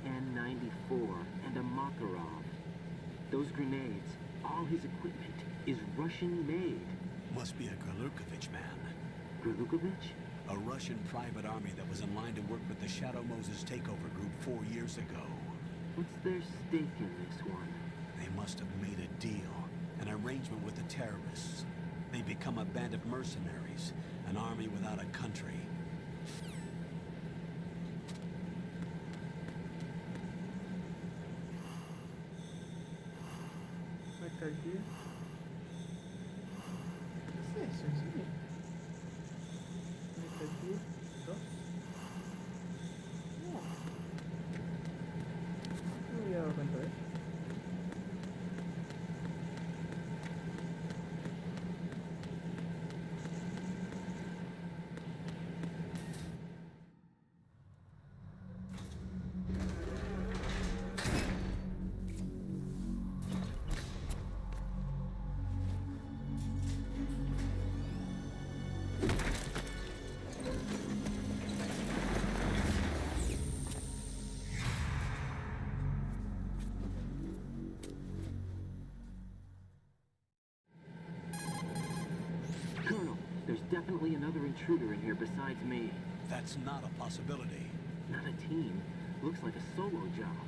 S12: N94 and a Makarov. Those grenades, all his equipment, is Russian-made.
S3: Must be a Gralukovich man.
S12: Gralukovich?
S3: A Russian private army that was in line to work with the Shadow Moses takeover group 4 years ago.
S12: What's their stake in this one?
S3: They must have made a deal, an arrangement with the terrorists. They become a band of mercenaries, an army without a country.
S1: Está aquí. ¿Qué es eso? ¿En serio? Está aquí. Dos. No. No me había dado cuenta de eso.
S12: Colonel, there's definitely another intruder in here besides me.
S3: That's not a possibility.
S12: Not a team. Looks like a solo job.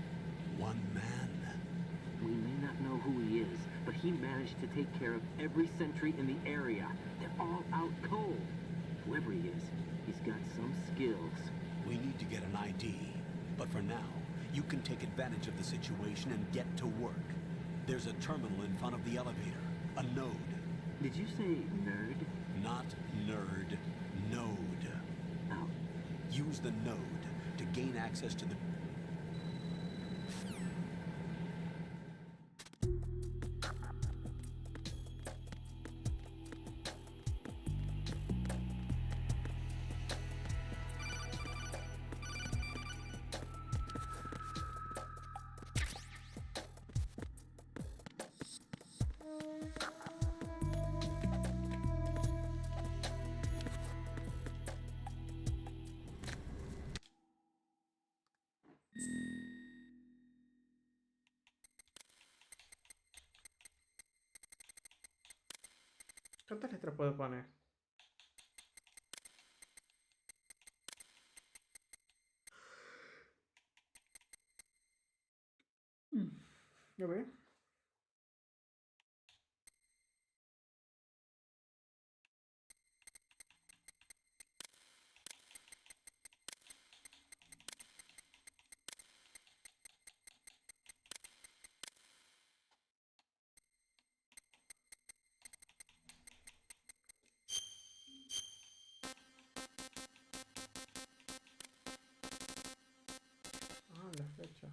S3: One man.
S12: We may not know who he is, but he managed to take care of every sentry in the area. They're all out cold. Whoever he is, he's got some skills.
S3: We need to get an ID. But for now, you can take advantage of the situation and get to work. There's a terminal in front of the elevator. A node.
S12: Did you say nerd?
S3: Not nerd. Node.
S12: Oh.
S3: Use the node to gain access to the...
S1: ¿Cuántas letras puedo poner? Ya veo. Ah, la fecha.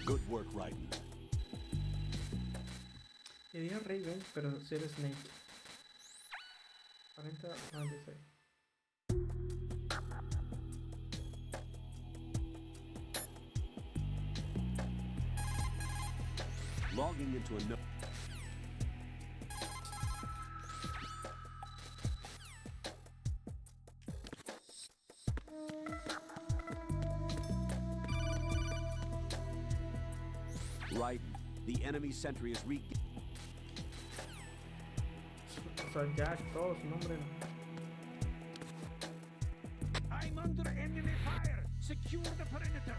S3: Good work, Raiden.
S1: Y dijo Raven, pero si eres Snake. 40, 96.
S3: Logging into a node. Raiden, the enemy sentry is re...
S1: O sea, Jack, todo su nombre.
S7: I'm under enemy fire! Secure the perimeter!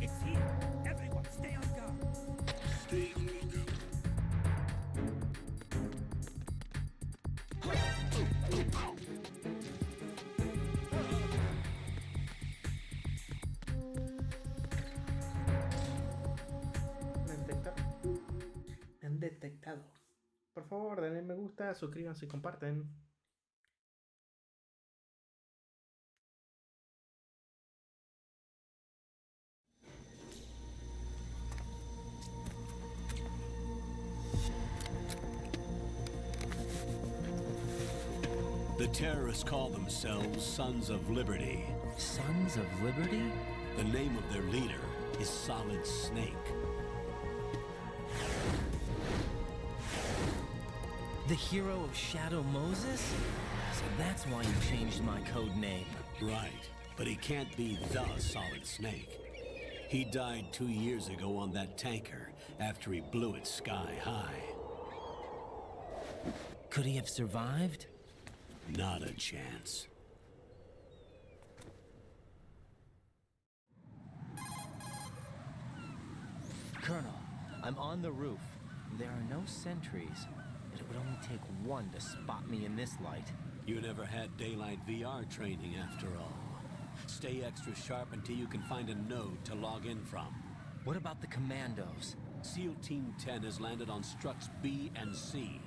S7: It's here! Everyone, stay on guard!
S6: Stay on the
S1: favor, denle me gusta, suscríbanse y comparten.
S3: The terrorists call themselves Sons of Liberty.
S9: Sons of Liberty?
S3: The name of their leader is Solid Snake.
S9: The hero of Shadow Moses? So that's why you changed my code name.
S3: Right, but he can't be the Solid Snake. He died 2 years ago on that tanker after he blew it sky high.
S9: Could he have survived?
S3: Not a chance.
S9: Colonel, I'm on the roof. There are no sentries, but it would only take one to spot me in this light.
S3: You never had daylight VR training after all. Stay extra sharp until you can find a node to log in from.
S9: What about the commandos?
S3: SEAL Team 10 has landed on struts B and C.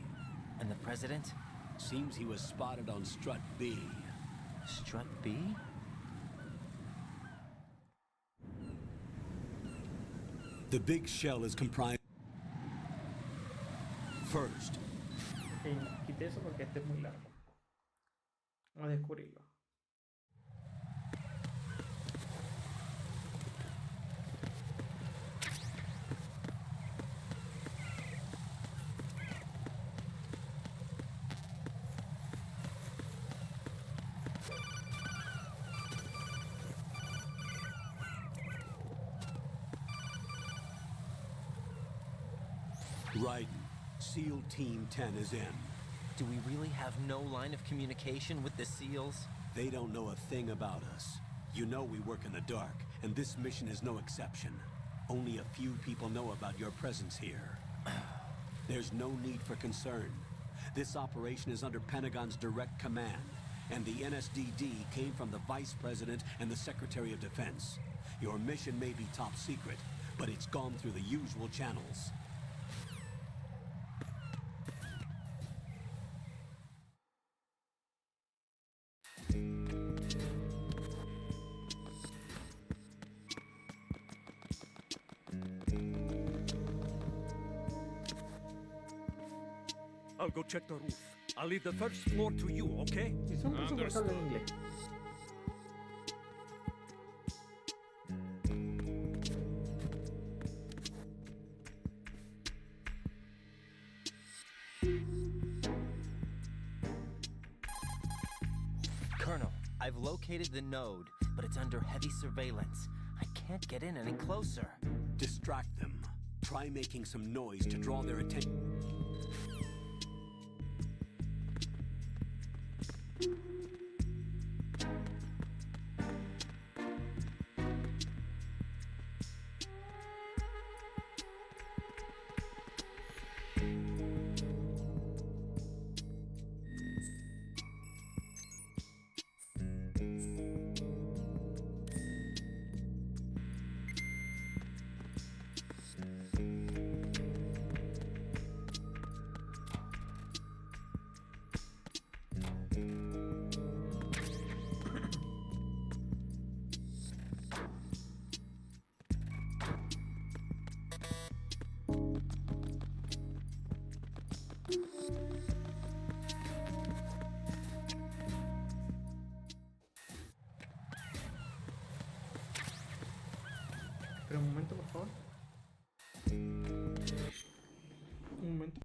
S9: And the president?
S3: Seems he was spotted on strut B.
S9: Strut B?
S3: The big shell is comprised... First,
S1: Quité eso porque este es muy largo. Vamos a descubrirlo.
S3: Raiden, SEAL Team 10 is in.
S9: Do we really have no line of communication with the SEALs?
S3: They don't know a thing about us. You know we work in the dark, and this mission is no exception. Only a few people know about your presence here. There's no need for concern. This operation is under Pentagon's direct command, and the NSDD came from the Vice President and the Secretary of Defense. Your mission may be top secret, but it's gone through the usual channels.
S7: I'll go check the roof. I'll leave the first floor to you, okay?
S1: Y son insoportables en inglés.
S9: Colonel, I've located the node, but it's under heavy surveillance. I can't get in any closer.
S3: Distract them. Try making some noise to draw their attention.
S1: Pero un momento, por favor. Un momento.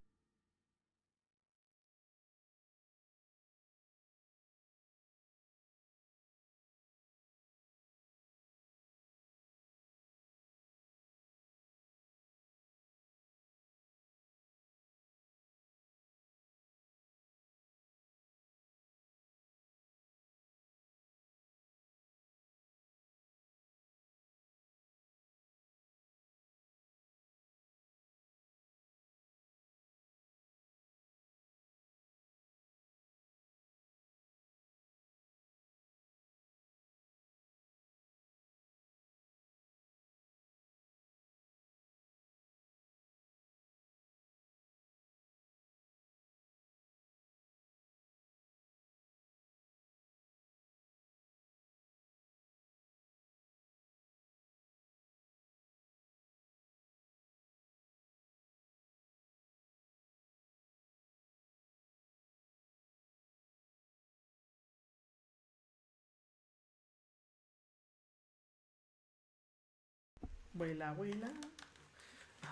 S1: Vuela, vuela.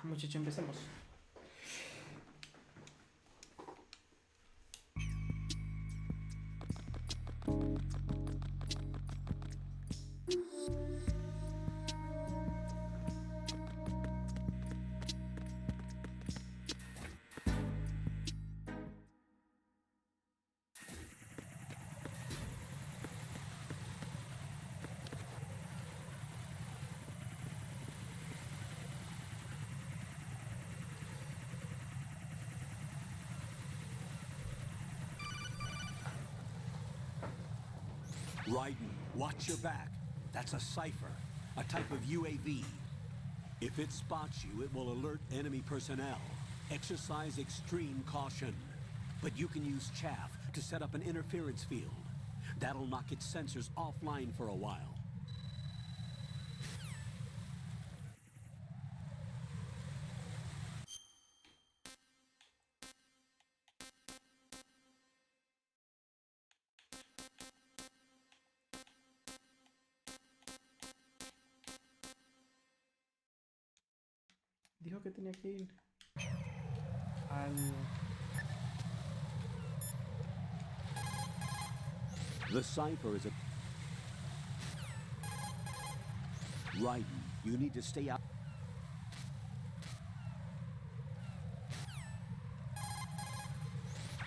S1: Muchachos, empecemos.
S3: Raiden, watch your back. That's a cipher, a type of UAV. If it spots you, it will alert enemy personnel. Exercise extreme caution. But you can use chaff to set up an interference field. That'll knock its sensors offline for a while.
S1: Dijo que tenía que ir al...
S3: The cipher is a... Raiden, you need to stay out...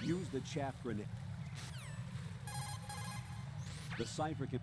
S3: Use the chaff grenade. The cipher can...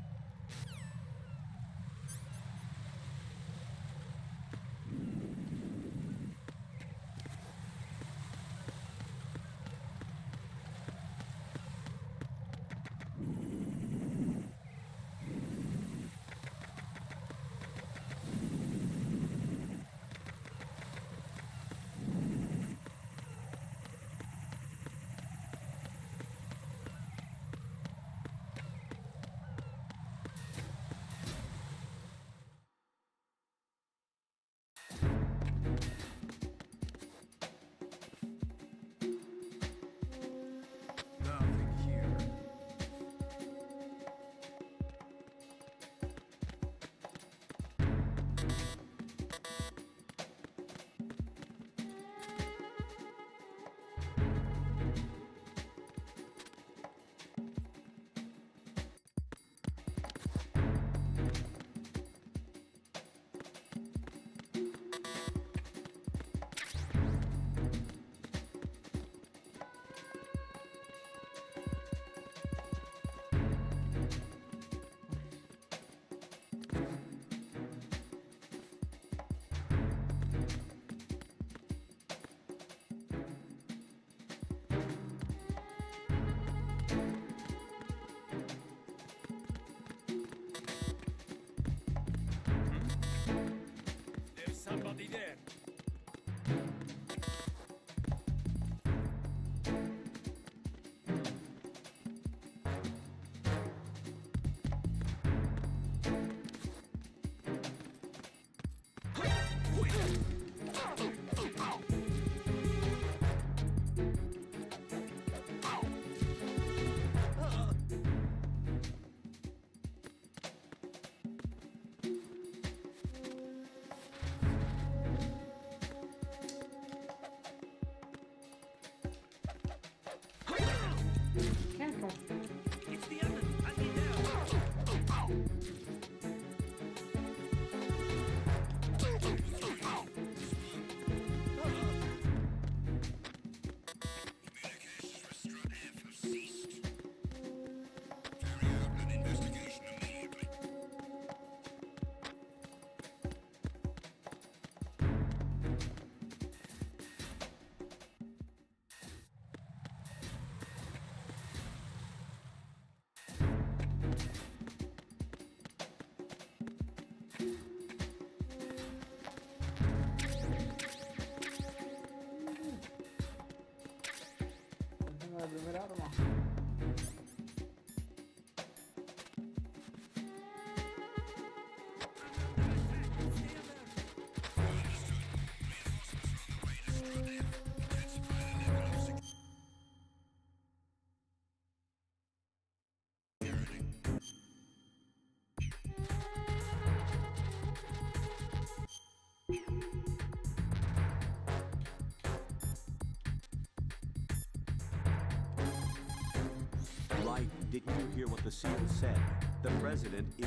S9: Didn't you hear what the seal said? The president is...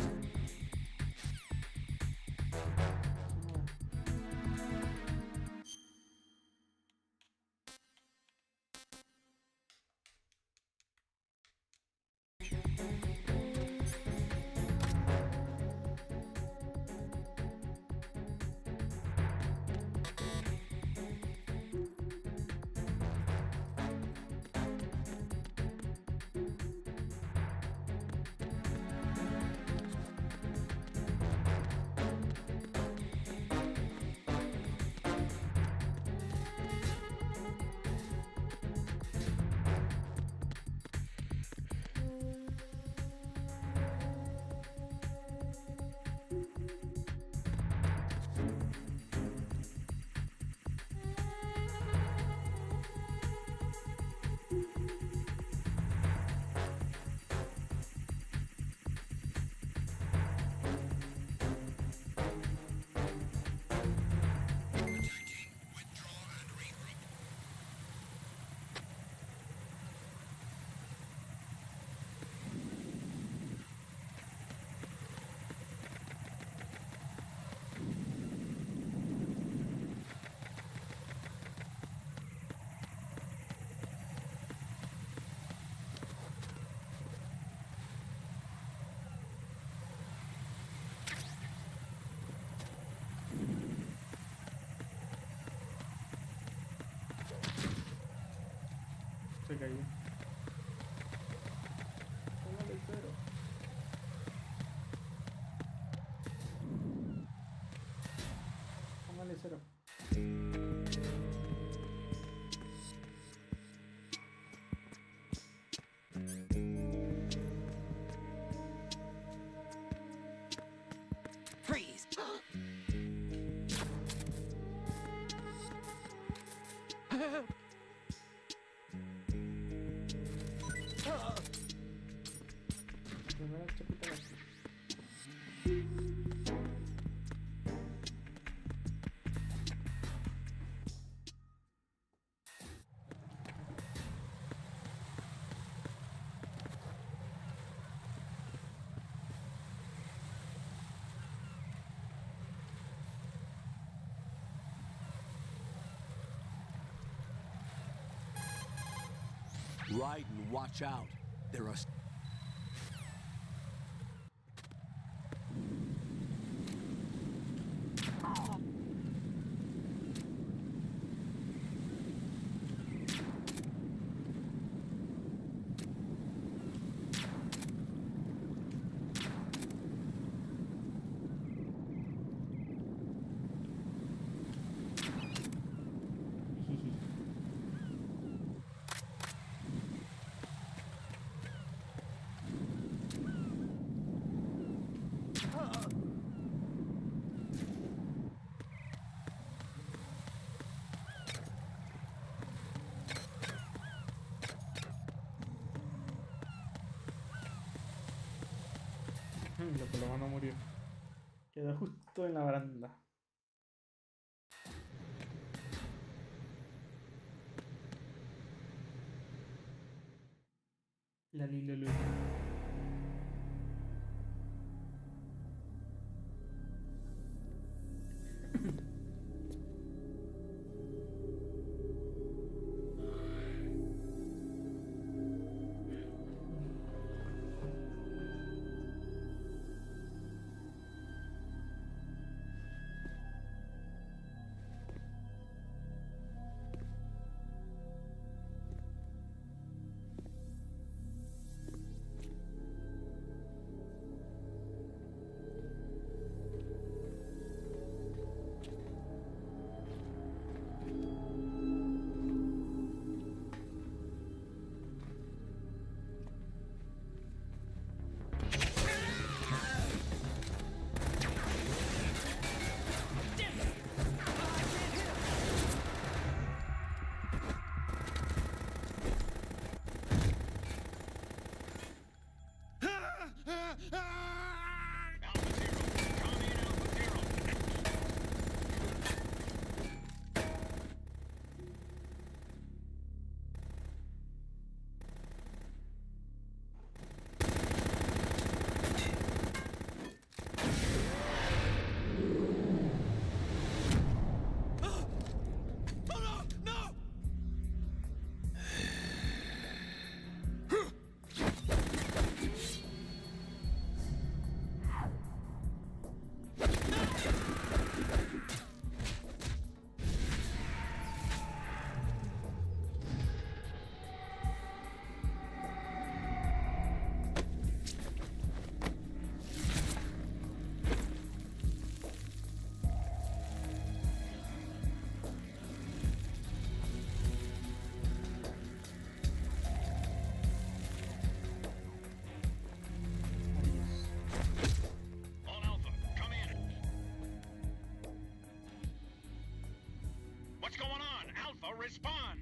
S1: Se cayó. Póngale cero. Póngale cero.
S5: Freeze!
S1: Primera chapita aquí.
S3: Raiden, watch out. There are...
S1: Lo que lo van a morir. Queda justo en la baranda. La Lilo Luz.
S6: What's going on? Alpha, respond!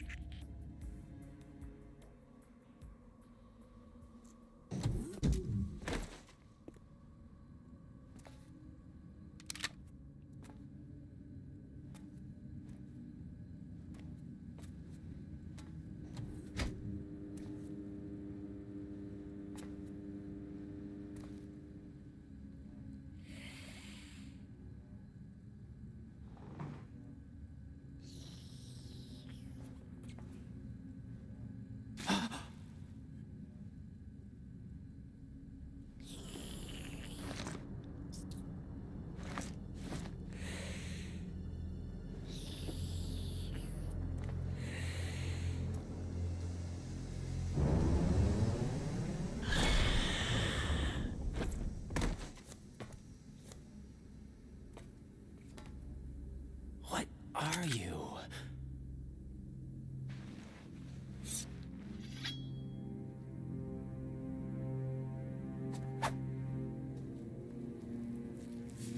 S9: What are you?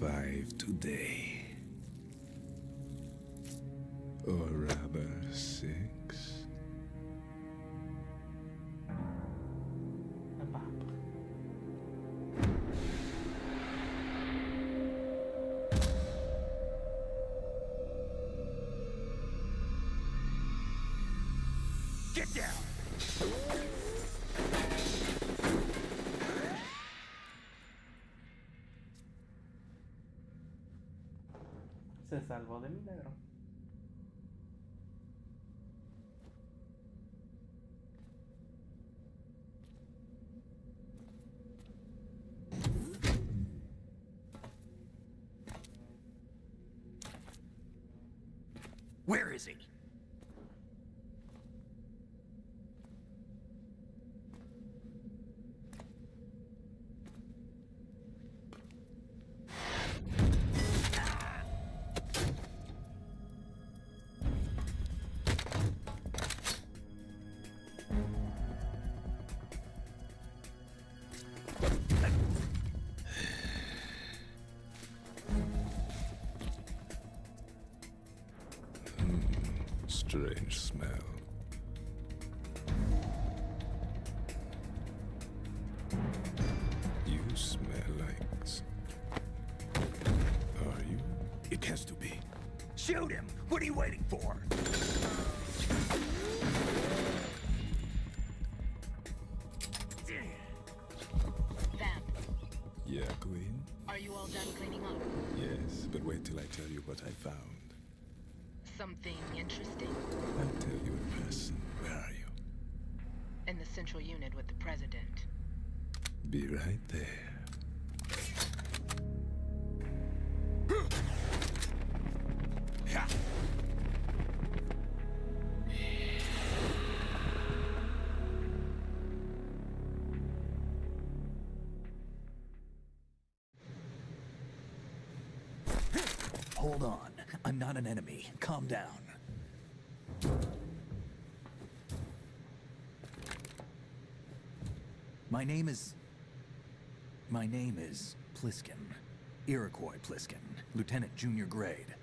S13: Five today. Or rather, 6.
S6: Get down!
S1: Se salvó de milagro.
S2: Where is he?
S13: Strange smell. You smell like... Are you?
S2: It has to be. Shoot him! What are you waiting for?
S5: Vamp,
S13: Yeah, Queen?
S5: are you all done cleaning up?
S13: Yes, but wait till I tell you what I found.
S5: Something interesting?
S13: I'll tell you in person. Where are you?
S5: In the central unit with the president.
S13: Be right there.
S2: Hold on. I'm not an enemy. Calm down. My name is Pliskin. Iroquois Pliskin. Lieutenant Junior Grade.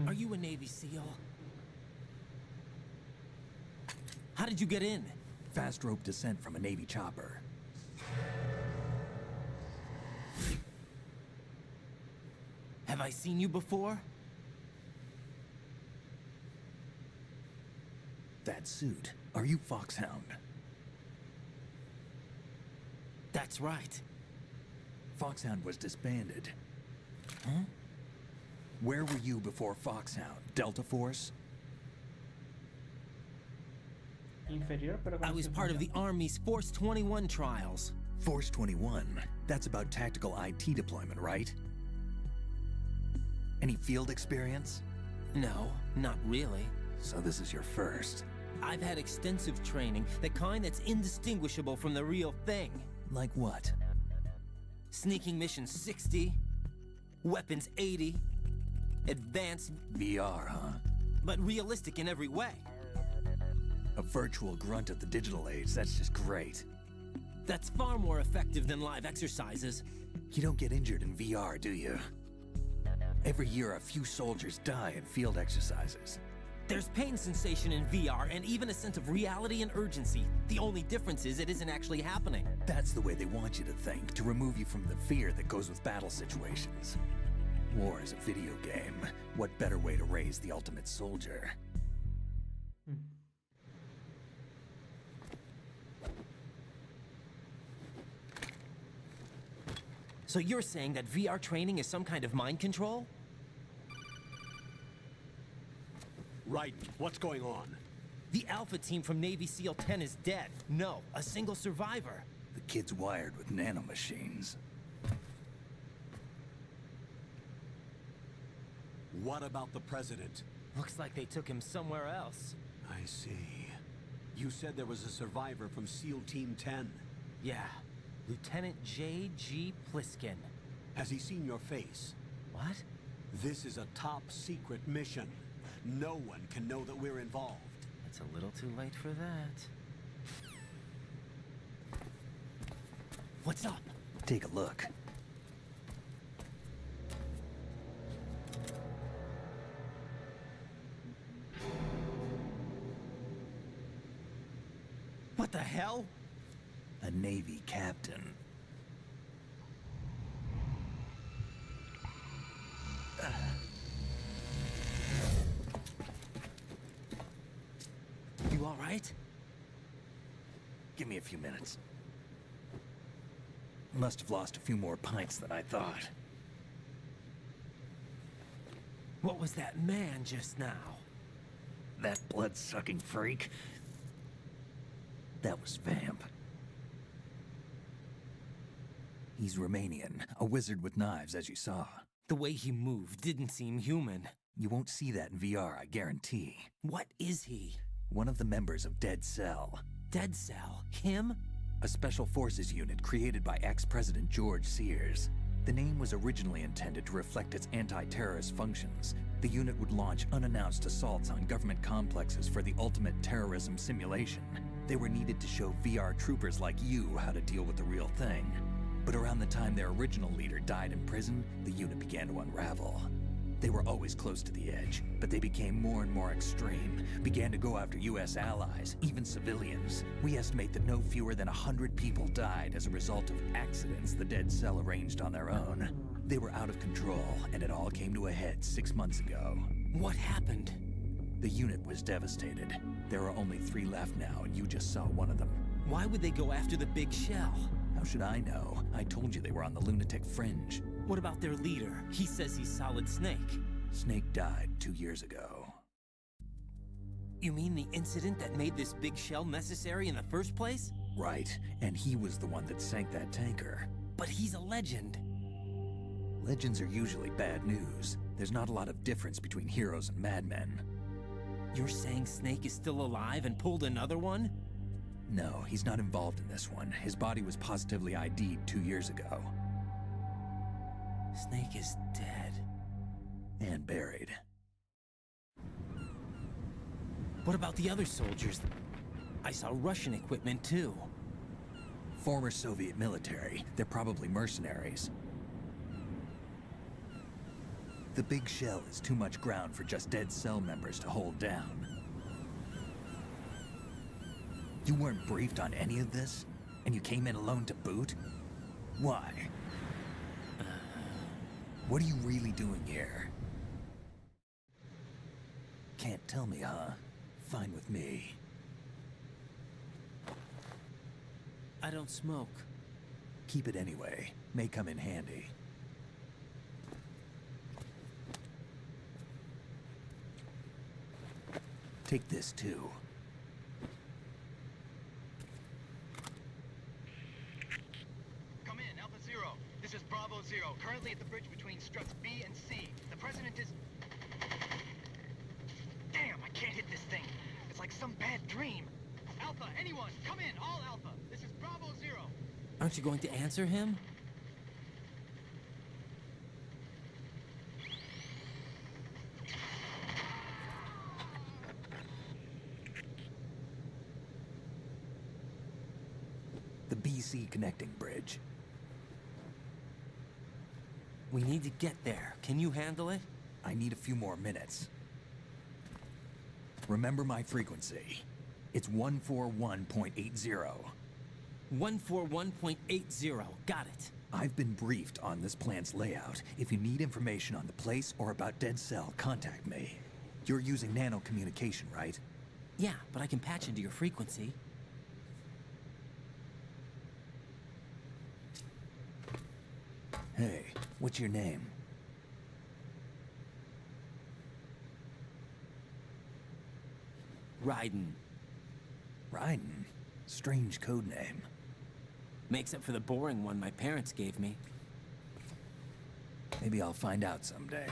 S9: Are you a Navy SEAL? How did you get in?
S2: Fast rope descent from a Navy chopper.
S9: Have I seen you before?
S2: That suit. Are you Foxhound?
S9: That's right.
S2: Foxhound was disbanded.
S9: Huh?
S2: Where were you before Foxhound? Delta Force?
S1: Inferior, pero
S9: I
S1: con
S9: was part of the Army's Force 21 trials.
S2: Force 21. That's about tactical IT deployment, right? Any field experience?
S9: No, not really.
S2: So this is your first.
S9: I've had extensive training, the kind that's indistinguishable from the real thing.
S2: Like what?
S9: Sneaking mission 60, weapons 80, advanced,
S2: VR, huh?
S9: but realistic in every way.
S2: A virtual grunt of the digital age, that's just great.
S9: That's far more effective than live exercises.
S2: You don't get injured in VR, do you? Every year, a few soldiers die in field exercises.
S9: There's pain sensation in VR and even a sense of reality and urgency. The only difference is it isn't actually happening.
S2: That's the way they want you to think, to remove you from the fear that goes with battle situations. War is a video game. What better way to raise the ultimate soldier?
S9: So you're saying that VR training is some kind of mind control?
S3: Right. What's going on?
S9: The Alpha team from Navy SEAL 10 is dead. No, a single survivor.
S2: The kid's wired with nanomachines.
S3: What about the president?
S9: Looks like they took him somewhere else.
S3: I see. You said there was a survivor from SEAL Team 10.
S9: Yeah. Lieutenant J.G. Pliskin.
S3: Has he seen your face?
S9: What?
S3: This is a top secret mission. No one can know that we're involved.
S9: It's a little too late for that. What's up?
S2: Take a look.
S9: What the hell?
S2: A Navy captain.
S9: You all right?
S2: Give me a few minutes. Must have lost a few more pints than I thought.
S9: What was that man just now?
S2: That blood-sucking freak? That was Vamp. He's Romanian, a wizard with knives, as you saw.
S9: The way he moved didn't seem human.
S2: You won't see that in VR, I guarantee.
S9: What is he?
S2: One of the members of Dead Cell.
S9: Dead Cell? Him?
S2: A special forces unit created by ex-President George Sears. The name was originally intended to reflect its anti-terrorist functions. The unit would launch unannounced assaults on government complexes for the ultimate terrorism simulation. They were needed to show VR troopers like you how to deal with the real thing. But around the time their original leader died in prison, the unit began to unravel. They were always close to the edge, but they became more and more extreme, began to go after US allies, even civilians. We estimate that no fewer than 100 people died as a result of accidents the Dead Cell arranged on their own. They were out of control, and it all came to a head 6 months ago.
S9: What happened?
S2: The unit was devastated. There are only 3 left now, and you just saw one of them.
S9: Why would they go after the big shell?
S2: How should I know? I told you they were on the lunatic fringe.
S9: What about their leader? He says he's Solid Snake.
S2: Snake died 2 years ago.
S9: You mean the incident that made this big shell necessary in the first place?
S2: Right, and he was the one that sank that tanker.
S9: But he's a legend.
S2: Legends are usually bad news. There's not a lot of difference between heroes and madmen.
S9: You're saying Snake is still alive and pulled another one?
S2: No, he's not involved in this one. His body was positively ID'd 2 years ago.
S9: Snake is dead.
S2: And buried.
S9: What about the other soldiers? I saw Russian equipment too.
S2: Former Soviet military. They're probably mercenaries. The big shell is too much ground for just Dead Cell members to hold down. You weren't briefed on any of this? And you came in alone to boot? Why? What are you really doing here? Can't tell me, huh? Fine with me.
S9: I don't smoke.
S2: Keep it anyway. May come in handy. Take this too.
S14: Come in, Alpha Zero. This is Bravo Zero, currently at the bridge between struts B and C. The president is... Damn, I can't hit this thing. It's like some bad dream. Alpha, anyone, come in, all Alpha. This is Bravo Zero.
S9: Aren't you going to answer him?
S2: The DC connecting bridge.
S9: We need to get there. Can you handle it?
S2: I need a few more minutes. Remember my frequency. It's 141.80.
S9: 141.80. Got it.
S2: I've been briefed on this plant's layout. If you need information on the place or about Dead Cell, contact me. You're using nano communication, right?
S9: Yeah, but I can patch into your frequency.
S2: Hey, what's your name?
S9: Raiden.
S2: Raiden? Strange code name.
S9: Makes up for the boring one my parents gave me.
S2: Maybe I'll find out someday.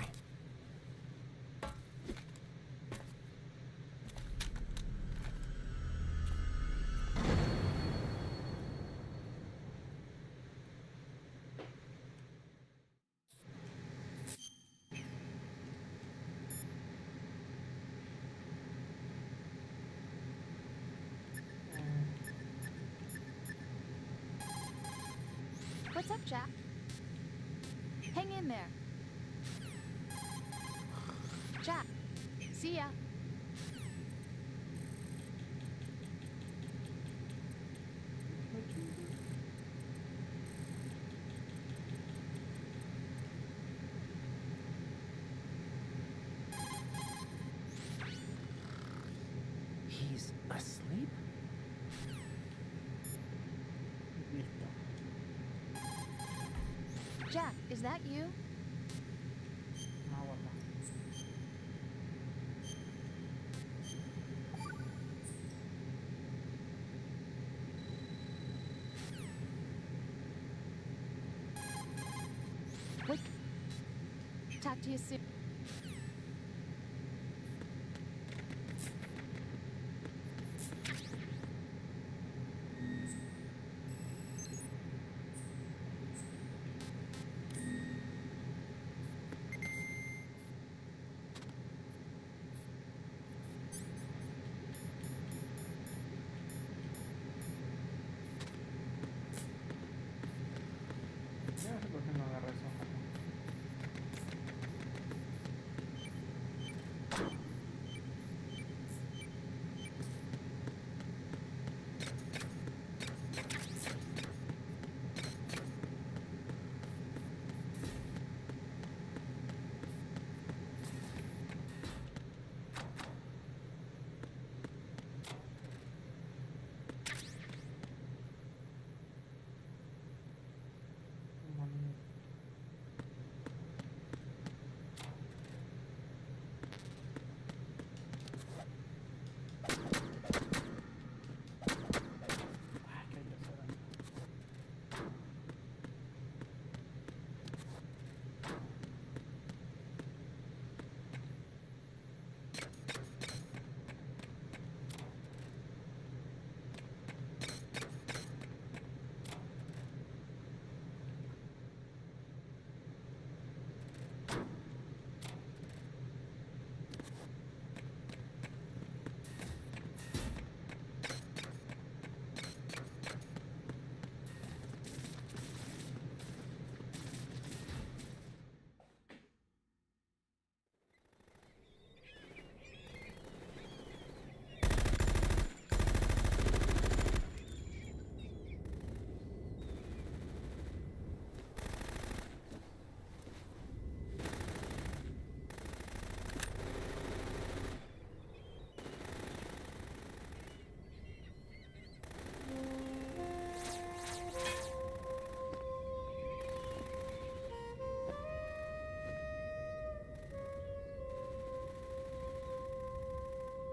S15: What's up, Jack? Hang in there. Jack, see ya.
S9: He's asleep?
S15: Jack, is that you? Wait. Talk to you soon.
S1: Yo no sé por qué no agarré eso.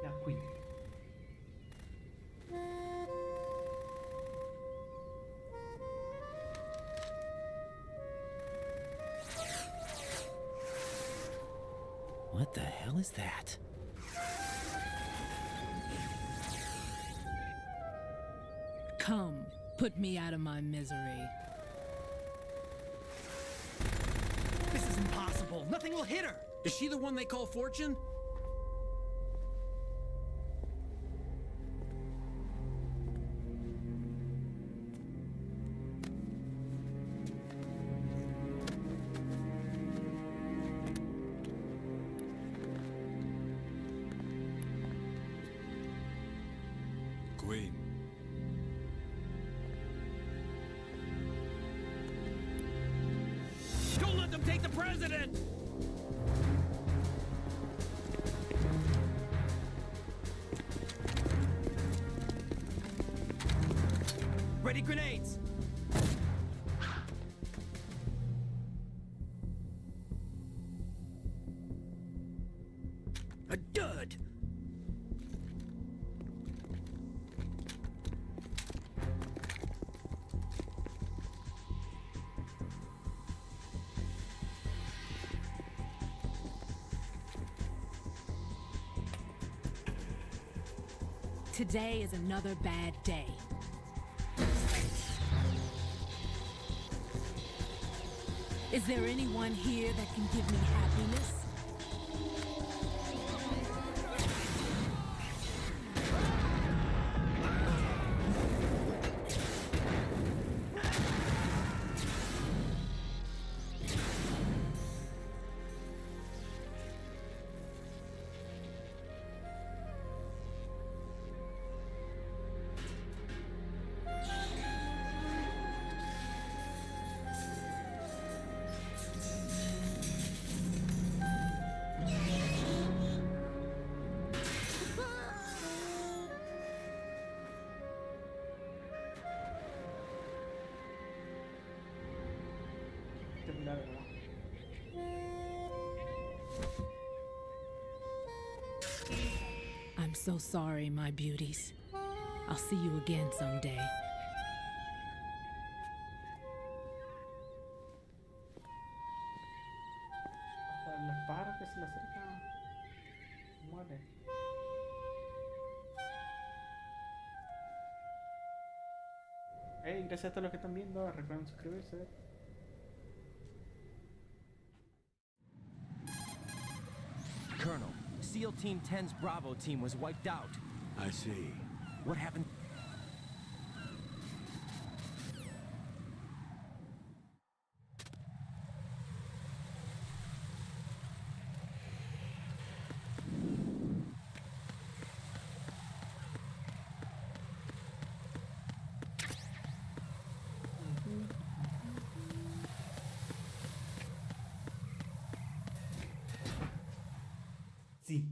S1: La Queen.
S9: What the hell is that?
S16: Come, put me out of my misery.
S4: This is impossible. Nothing will hit her. Is she the one they call Fortune?
S13: Queen.
S7: Don't let them take the president!
S9: Ready grenades!
S7: A dud!
S16: Today is another bad day. Is there anyone here that can give me happiness? I'm so sorry, my beauties. I'll see you again someday.
S1: Las pájaros que se le acercan mueren. Hey, gracias a todos los que están viendo. Recuerden suscribirse.
S9: Colonel, SEAL Team 10's Bravo team was wiped out.
S3: I see.
S9: What happened?
S1: Sí.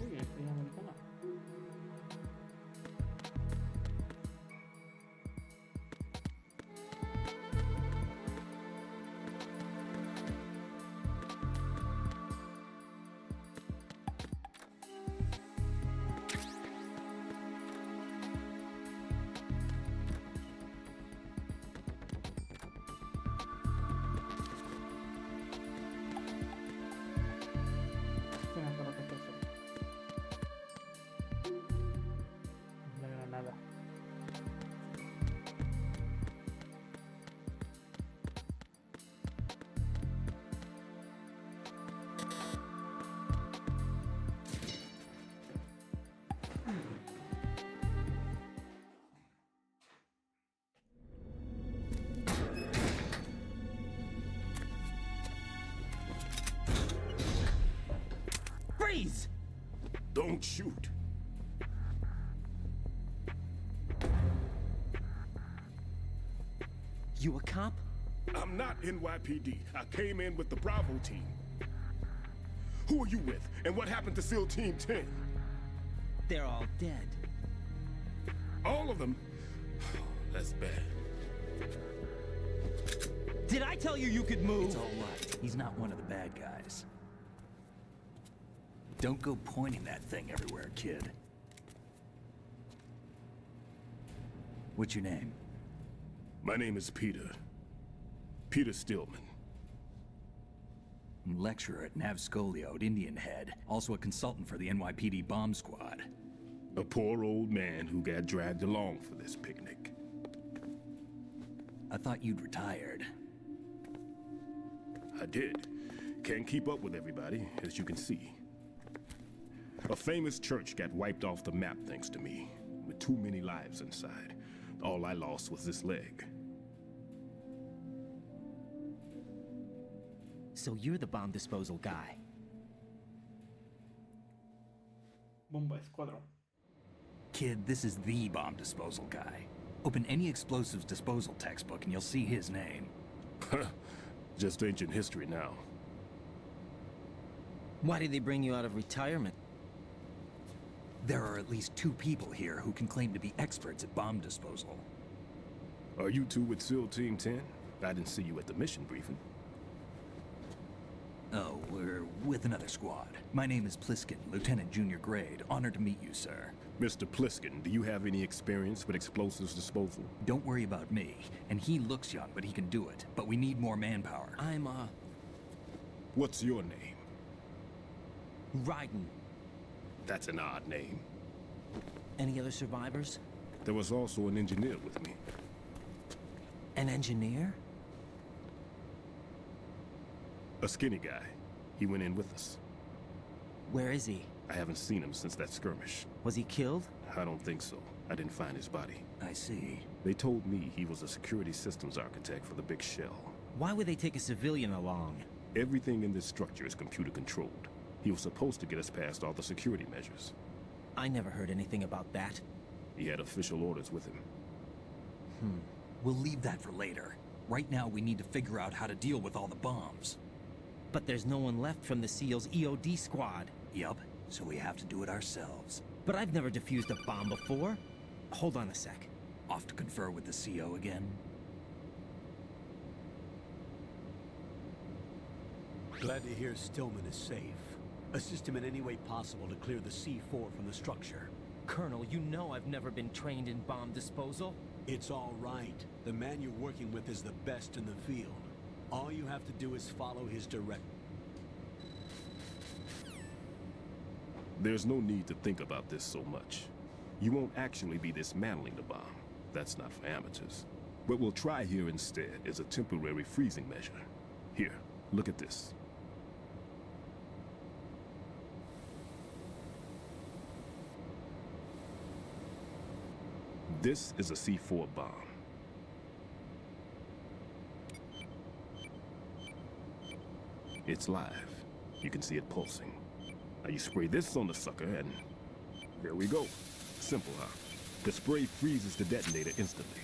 S1: Uy, estoy americana. Sí, me acuerdo que fue eso. La granada.
S9: Freeze!
S6: Don't shoot.
S9: You a cop?
S6: I'm not NYPD. I came in with the Bravo team. Who are you with? And what happened to SEAL Team 10?
S9: They're all dead.
S6: All of them? That's bad.
S9: Did I tell you you could move?
S2: It's all right. He's not one of the bad guys. Don't go pointing that thing everywhere, kid. What's your name?
S6: My name is Peter. Peter Stillman.
S2: I'm lecturer at Navscolio at Indian Head, also a consultant for the NYPD bomb squad.
S6: A poor old man who got dragged along for this picnic.
S2: I thought you'd retired.
S6: I did. Can't keep up with everybody, as you can see. A famous church got wiped off the map thanks to me, with too many lives inside. All I lost was this leg.
S9: So you're the bomb disposal guy.
S1: Bomba Escuadrón.
S2: Kid, this is the bomb disposal guy. Open any explosives disposal textbook and you'll see his name.
S17: Just ancient history now.
S9: Why did they bring you out of retirement?
S2: There are at least 2 people here who can claim to be experts at bomb disposal.
S17: Are you two with SEAL Team 10? I didn't see you at the mission briefing.
S2: Oh, we're with another squad. My name is Pliskin, Lieutenant Junior Grade. Honored to meet you, sir.
S17: Mr. Pliskin, do you have any experience with explosives disposal?
S2: Don't worry about me. And he looks young, but he can do it. But we need more manpower.
S17: What's your name?
S9: Raiden.
S17: That's an odd name.
S9: Any other survivors?
S17: There was also an engineer with me.
S9: An engineer?
S17: A skinny guy. He went in with us.
S9: Where is he?
S17: I haven't seen him since that skirmish.
S9: Was he killed?
S17: I don't think so. I didn't find his body.
S2: I see.
S17: They told me he was a security systems architect for the big shell.
S9: Why would they take a civilian along?
S17: Everything in this structure is computer controlled. He was supposed to get us past all the security measures.
S9: I never heard anything about that.
S17: He had official orders with him.
S2: We'll leave that for later. Right now, we need to figure out how to deal with all the bombs.
S9: But there's no one left from the SEAL's EOD squad.
S2: Yup, so we have to do it ourselves.
S9: But I've never defused a bomb before. Hold on a sec.
S2: Off to confer with the CO again?
S3: Glad to hear Stillman is safe. Assist him in any way possible to clear the C4 from the structure.
S9: Colonel, you know I've never been trained in bomb disposal.
S3: It's all right. The man you're working with is the best in the field. All you have to do is follow his direct...
S17: There's no need to think about this so much. You won't actually be dismantling the bomb. That's not for amateurs. What we'll try here instead is a temporary freezing measure. Here, look at this. This is a C4 bomb. It's live. You can see it pulsing. Now you spray this on the sucker and there we go. Simple, huh? The spray freezes the detonator instantly.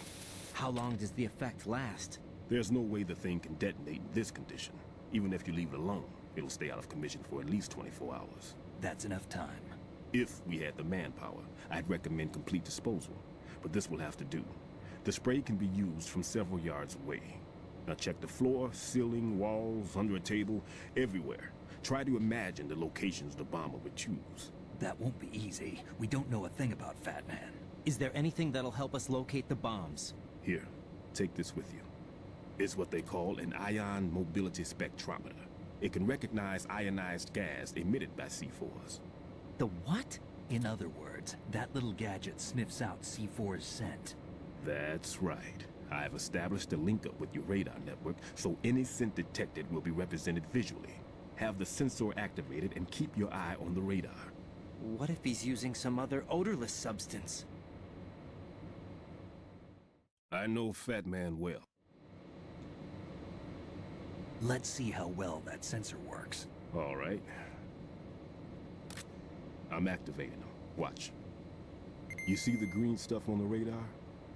S9: How long does the effect last?
S17: There's no way the thing can detonate in this condition. Even if you leave it alone, it'll stay out of commission for at least 24 hours.
S2: That's enough time.
S17: If we had the manpower, I'd recommend complete disposal. But this will have to do. The spray can be used from several yards away. Now check the floor, ceiling, walls, under a table, everywhere. Try to imagine the locations the bomber would choose.
S2: That won't be easy. We don't know a thing about Fat Man.
S9: Is there anything that'll help us locate the bombs?
S17: Here, take this with you. It's what they call an ion mobility spectrometer. It can recognize ionized gas emitted by C4s.
S9: The what?
S2: In other words, that little gadget sniffs out C4's scent.
S17: That's right. I've established a link up with your radar network, so any scent detected will be represented visually. Have the sensor activated and keep your eye on the radar.
S9: What if he's using some other odorless substance?
S17: I know Fat Man well.
S2: Let's see how well that sensor works.
S17: All right. I'm activating them. Watch. You see the green stuff on the radar?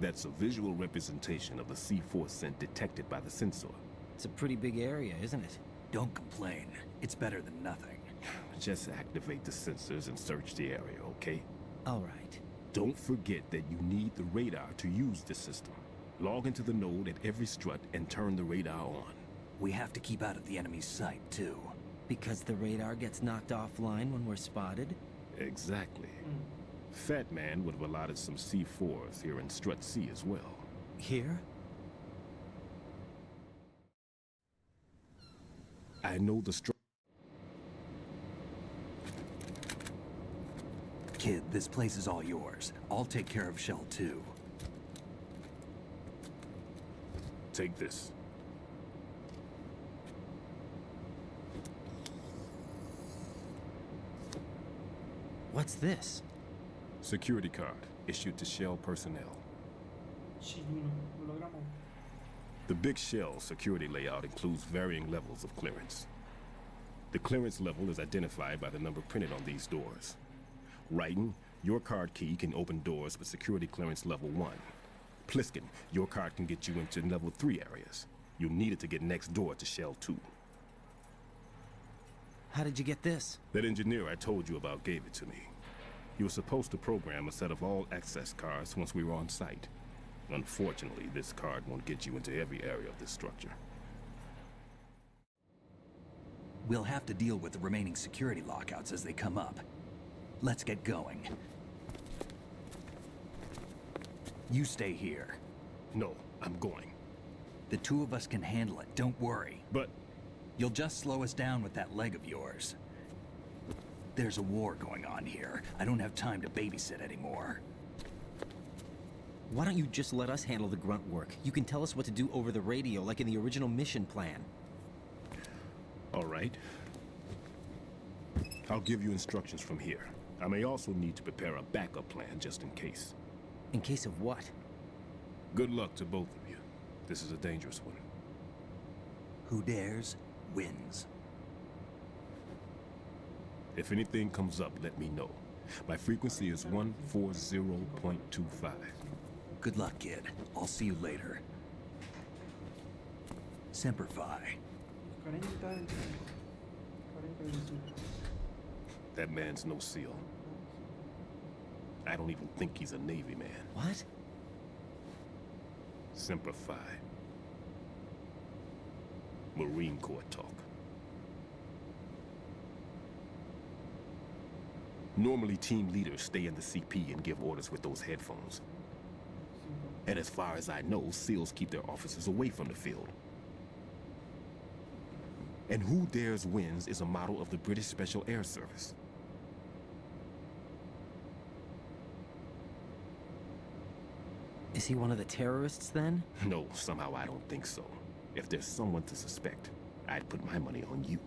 S17: That's a visual representation of the C4 scent detected by the sensor.
S9: It's a pretty big area, isn't it?
S2: Don't complain. It's better than nothing.
S17: Just activate the sensors and search the area, okay?
S9: All right.
S17: Don't forget that you need the radar to use the system. Log into the node at every strut and turn the radar on.
S2: We have to keep out of the enemy's sight, too.
S9: Because the radar gets knocked offline when we're spotted?
S17: Exactly. Fat Man would have allotted some C4s here in Strut C as well.
S9: Here?
S17: I know the
S2: Kid, this place is all yours. I'll take care of Shell 2.
S17: Take this.
S9: What's this?
S17: Security card issued to Shell personnel.
S1: Sí, lo logramos.
S3: The big shell security layout includes varying levels of clearance. The clearance level is identified by the number printed on these doors. Writing, your card key can open doors with security clearance level 1. Pliskin, your card can get you into level 3 areas. You'll need it to get next door to shell 2.
S9: How did you get this?
S3: That engineer I told you about gave it to me. He was supposed to program a set of all access cards once we were on site. Unfortunately, this card won't get you into every area of this structure.
S2: We'll have to deal with the remaining security lockouts as they come up. Let's get going. You stay here.
S3: No, I'm going.
S2: The two of us can handle it, don't worry.
S3: But...
S2: You'll just slow us down with that leg of yours. There's a war going on here. I don't have time to babysit anymore.
S9: Why don't you just let us handle the grunt work? You can tell us what to do over the radio, like in the original mission plan.
S3: All right. I'll give you instructions from here. I may also need to prepare a backup plan just in case.
S9: In case of what?
S3: Good luck to both of you. This is a dangerous one.
S2: Who dares, wins.
S3: If anything comes up, let me know. My frequency is 140.25.
S2: Good luck, kid. I'll see you later. Semper Fi.
S3: That man's no SEAL. I don't even think he's a Navy man.
S9: What?
S3: Semper Fi. Marine Corps talk. Normally, team leaders stay in the CP and give orders with those headphones. And as far as I know, SEALs keep their officers away from the field. And Who Dares Wins is a model of the British Special Air Service.
S9: Is he one of the terrorists, then?
S3: No, somehow I don't think so. If there's someone to suspect, I'd put my money on you.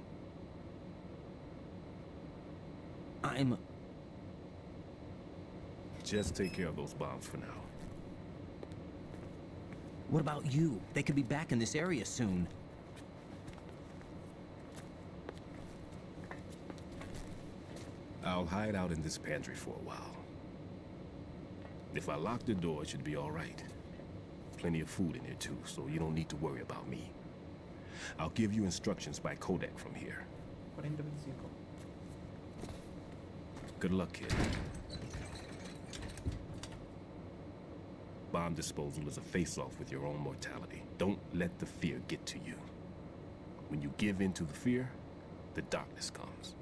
S3: Just take care of those bombs for now.
S9: What about you? They could be back in this area soon.
S3: I'll hide out in this pantry for a while. If I lock the door, it should be all right. Plenty of food in here too, so you don't need to worry about me. I'll give you instructions by codec from here.
S1: 40-25.
S3: Good luck, kid. Bomb disposal is a face-off with your own mortality. Don't let the fear get to you. When you give in to the fear, the darkness comes.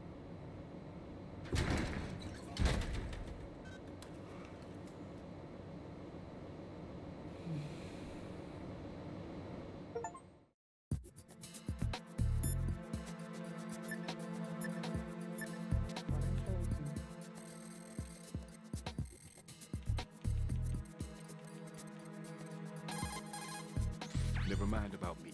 S3: Never mind about me.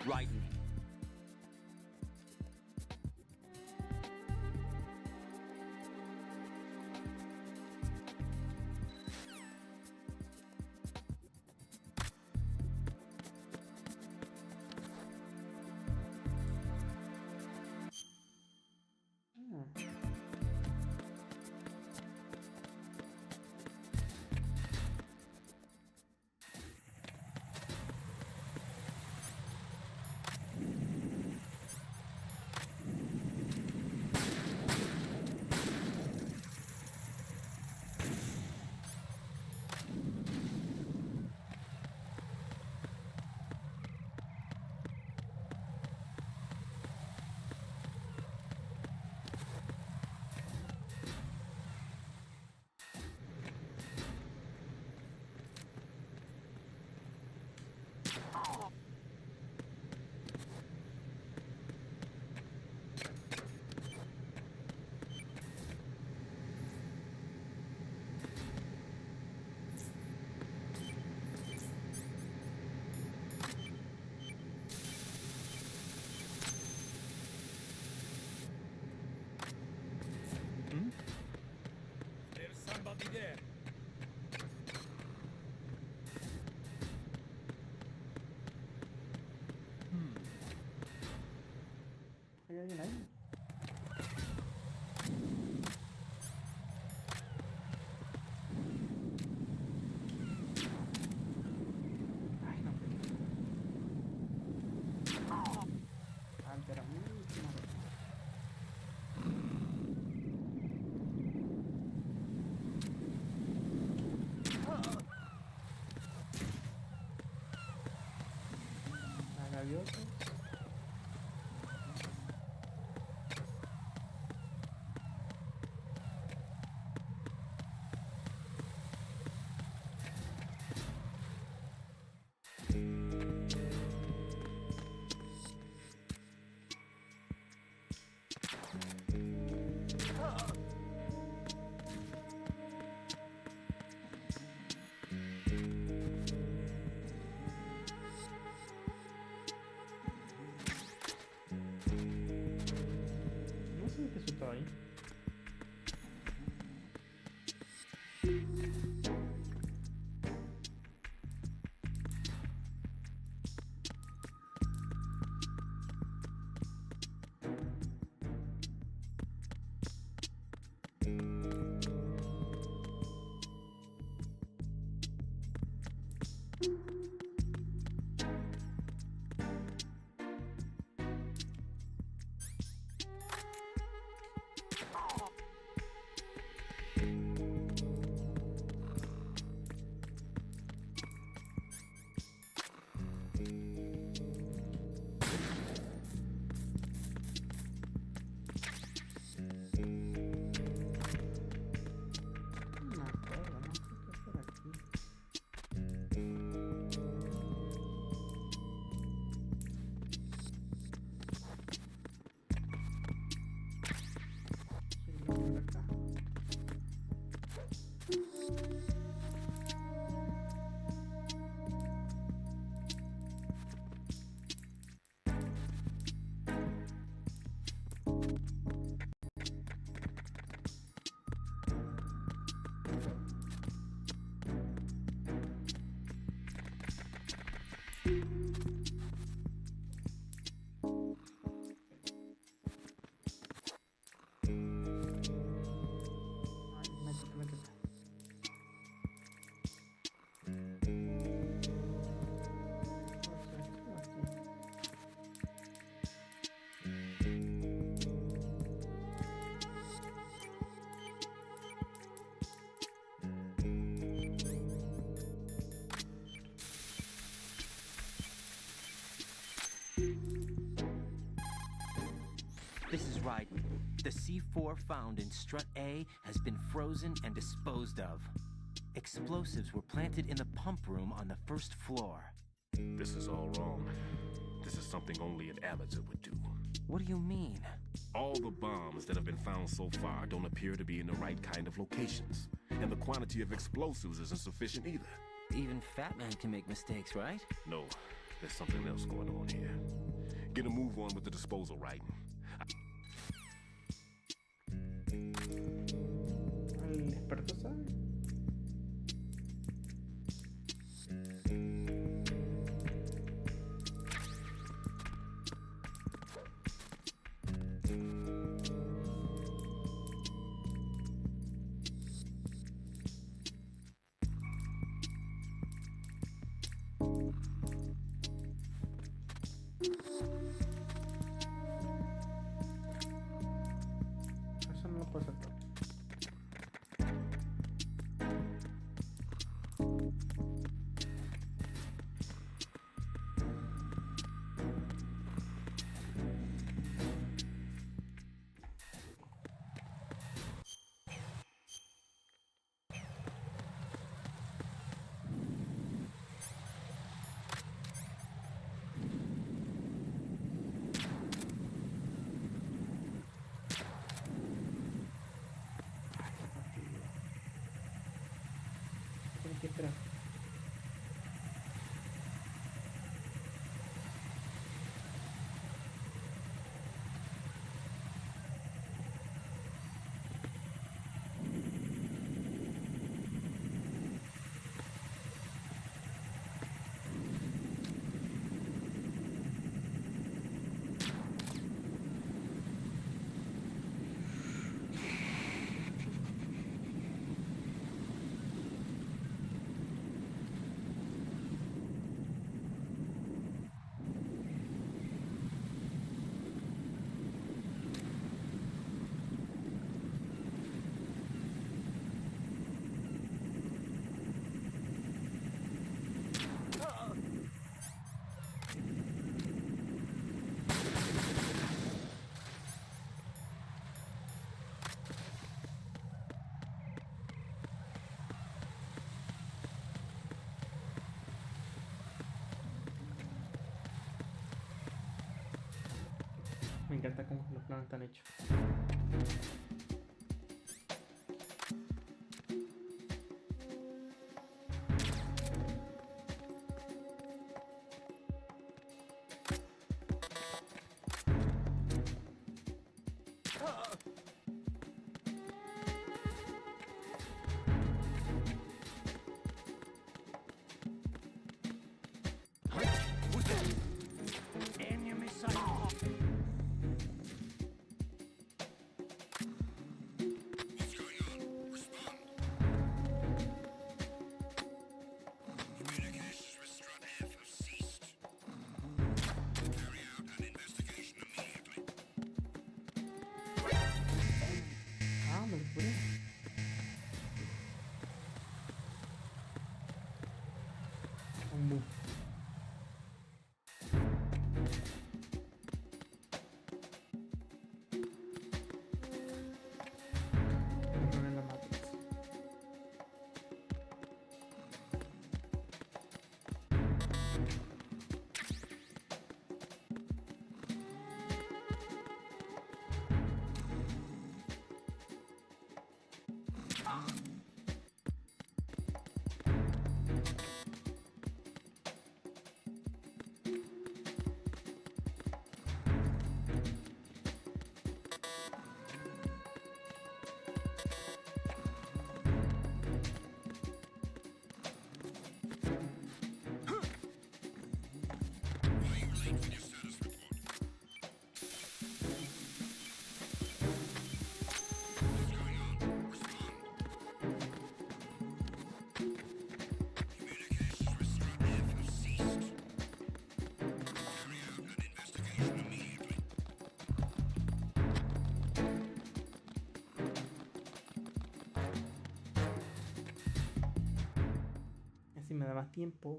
S9: Riding.
S3: There's somebody there.
S1: ¿Hay alguien ahí? Ay, no. Antes era mucho más. La gaviota. No sé qué eso estaba ahí. No acuerdo, no sé qué hacer aquí. Sí, lo por acá. Ay, métete, métete. No sé, ¿qué estoy aquí?
S9: This is Raiden. The C4 found in strut A has been frozen and disposed of. Explosives were planted in the pump room on the first floor.
S17: This is all wrong. This is something only an amateur would do.
S9: What do you mean?
S17: All the bombs that have been found so far don't appear to be in the right kind of locations. And the quantity of explosives isn't sufficient either.
S9: Even Fat Man can make mistakes, right?
S17: No, There's something else going on here. Get a move on with the disposal writing.
S1: El experto sabe. Eso no lo puedo hacer todo. Tiene que esperar. Me encanta cómo los planos están hechos. Ah, me lo puse. Un boom. Error en la matriz. Así me da más tiempo.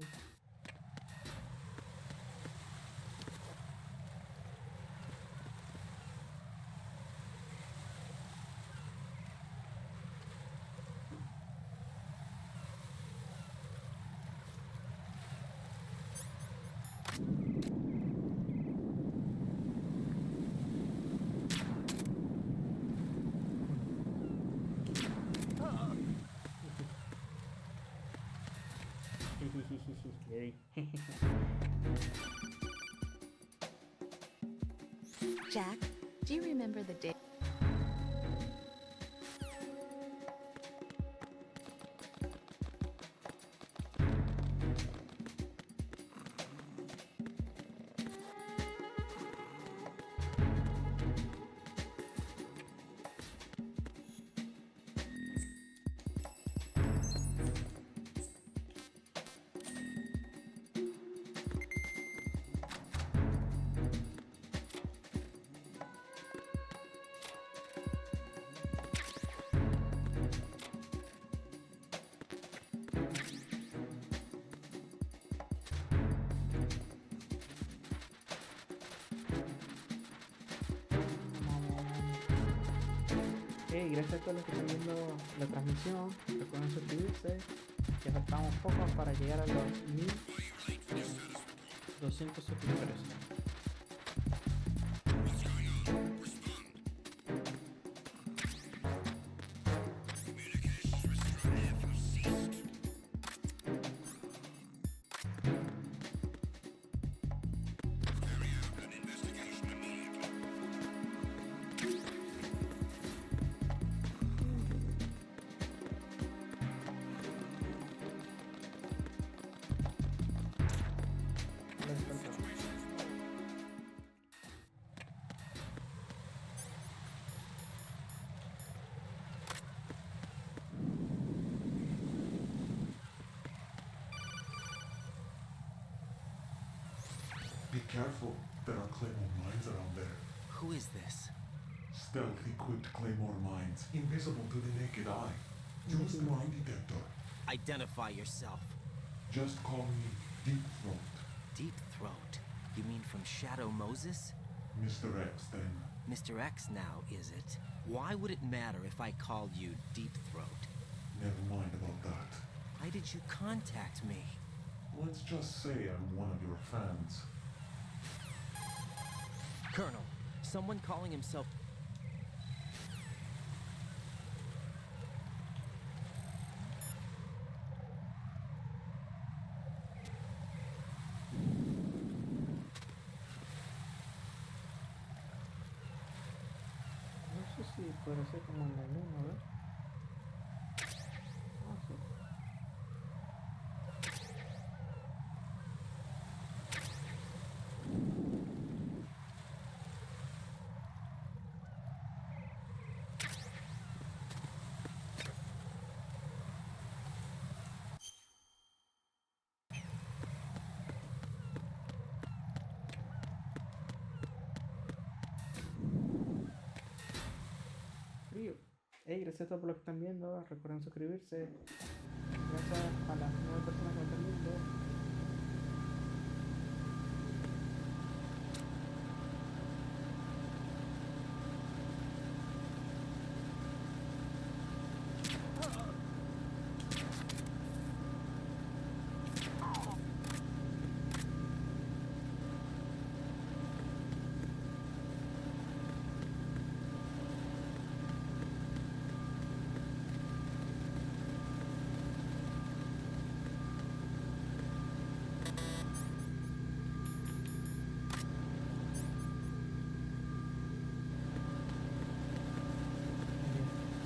S1: Yay.
S15: Jack, do you remember the day?
S1: Hey, gracias a todos los que están viendo la transmisión. Recuerden suscribirse. Ya faltamos poco para llegar a los 1200 suscriptores.
S11: Be careful. There are Claymore mines around there.
S9: Who is this?
S11: Stealth equipped Claymore mines, invisible to the naked eye. Use the mine detector.
S9: Identify yourself.
S11: Just call me Deep Throat.
S9: Deep Throat? You mean from Shadow Moses?
S11: Mr. X, then.
S9: Mr. X now, is it? Why would it matter if I called you Deep Throat?
S11: Never mind about that.
S9: Why did you contact me?
S11: Let's just say I'm one of your fans.
S9: Colonel, someone calling himself...
S1: No sé si puede ser como en la luna, ¿ver? Ah, sí. Frío. Hey, gracias a todos por los que están viendo. Recuerden suscribirse. Gracias a las 9 personas que me están viendo.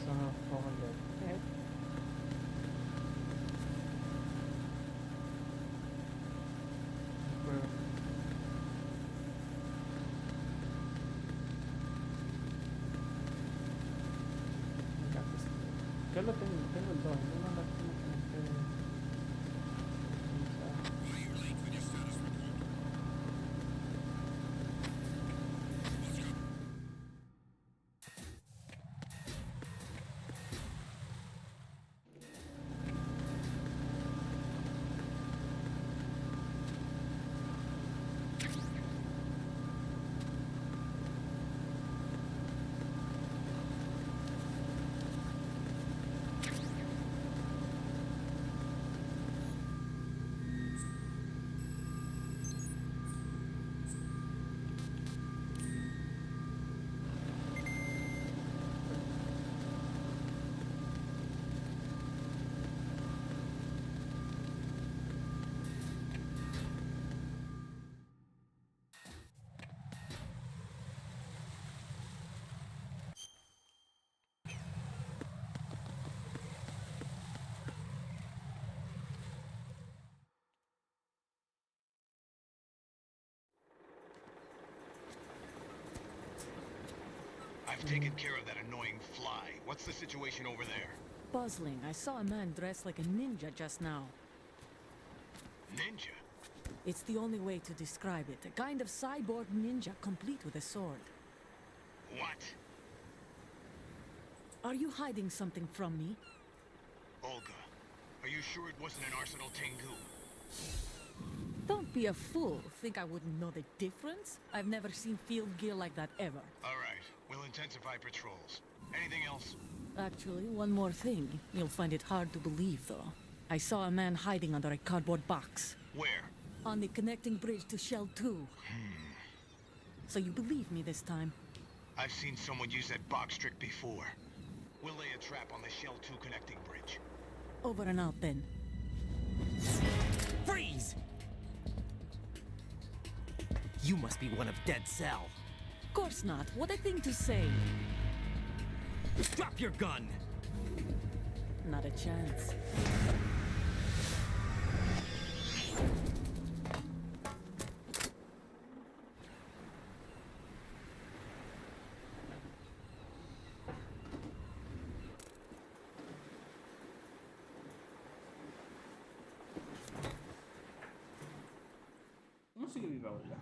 S1: Son los ojos de... Bueno. Me encanta esto. Yo lo tengo el 2, no lo tengo que meter.
S6: I've taken care of that annoying fly. What's the situation over there?
S16: Puzzling. I saw a man dressed like a ninja just now.
S6: Ninja?
S16: It's the only way to describe it. A kind of cyborg ninja, complete with a sword.
S6: What?
S16: Are you hiding something from me?
S6: Olga, are you sure it wasn't an Arsenal Tengu?
S16: Don't be a fool. Think I wouldn't know the difference? I've never seen field gear like that ever.
S6: All right, we'll intensify patrols. Anything else?
S16: Actually, one more thing. You'll find it hard to believe, though. I saw a man hiding under a cardboard box.
S6: Where?
S16: On the connecting bridge to Shell 2. So you believe me this time?
S6: I've seen someone use that box trick before. We'll lay a trap on the Shell 2 connecting bridge.
S16: Over and out, then.
S9: Freeze! You must be one of Dead Cell.
S16: Of course not. What a thing to say.
S9: Drop your gun!
S16: Not a chance.
S1: ¿Cómo sigue viva Olga?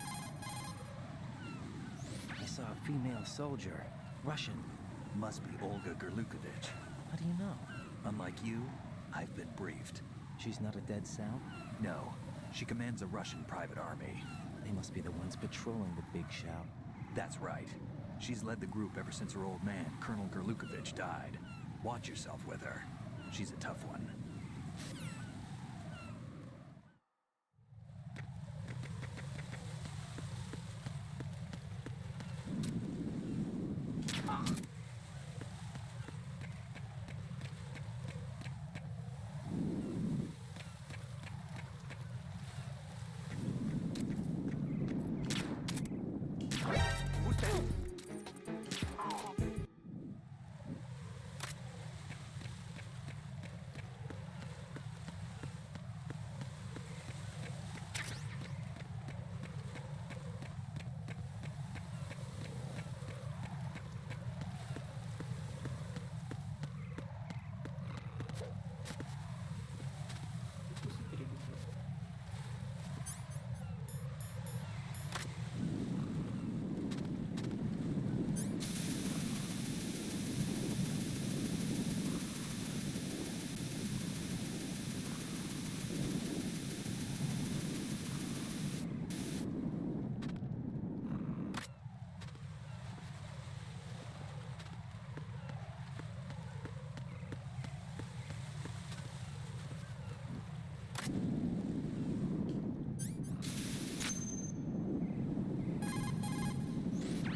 S9: I saw a female soldier. Russian.
S2: Must be Olga Gerlukovich.
S9: How do you know?
S2: Unlike you, I've been briefed.
S9: She's not a Dead Cell?
S2: No, she commands a Russian private army.
S9: They must be the ones patrolling the Big Shout.
S2: That's right. She's led the group ever since her old man, Colonel Gerlukovich, died. Watch yourself with her. She's a tough one.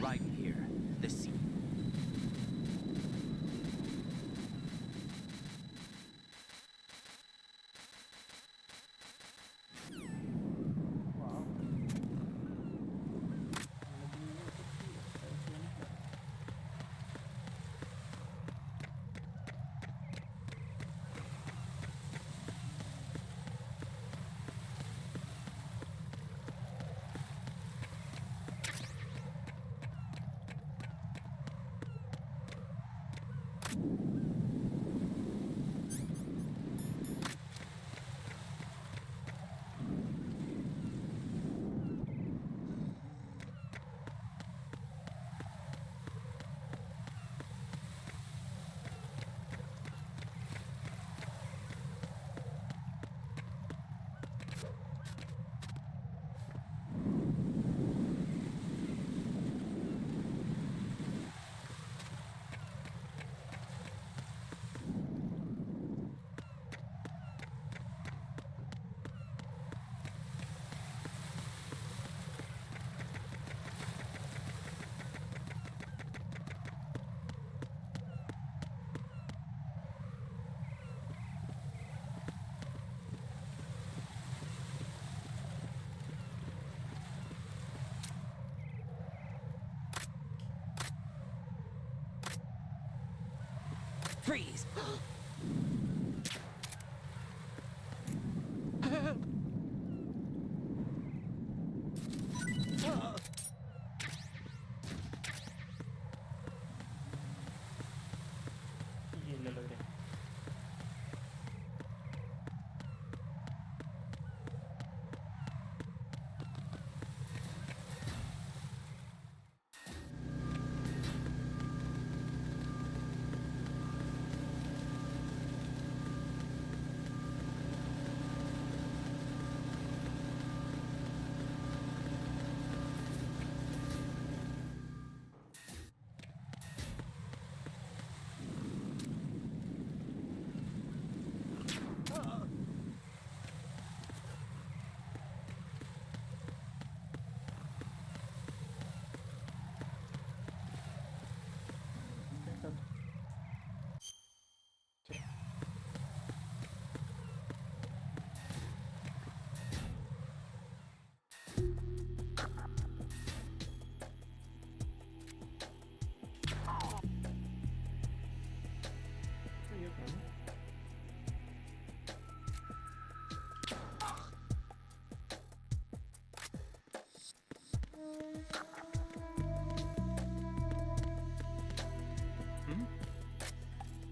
S9: Right here. The sea. Freeze!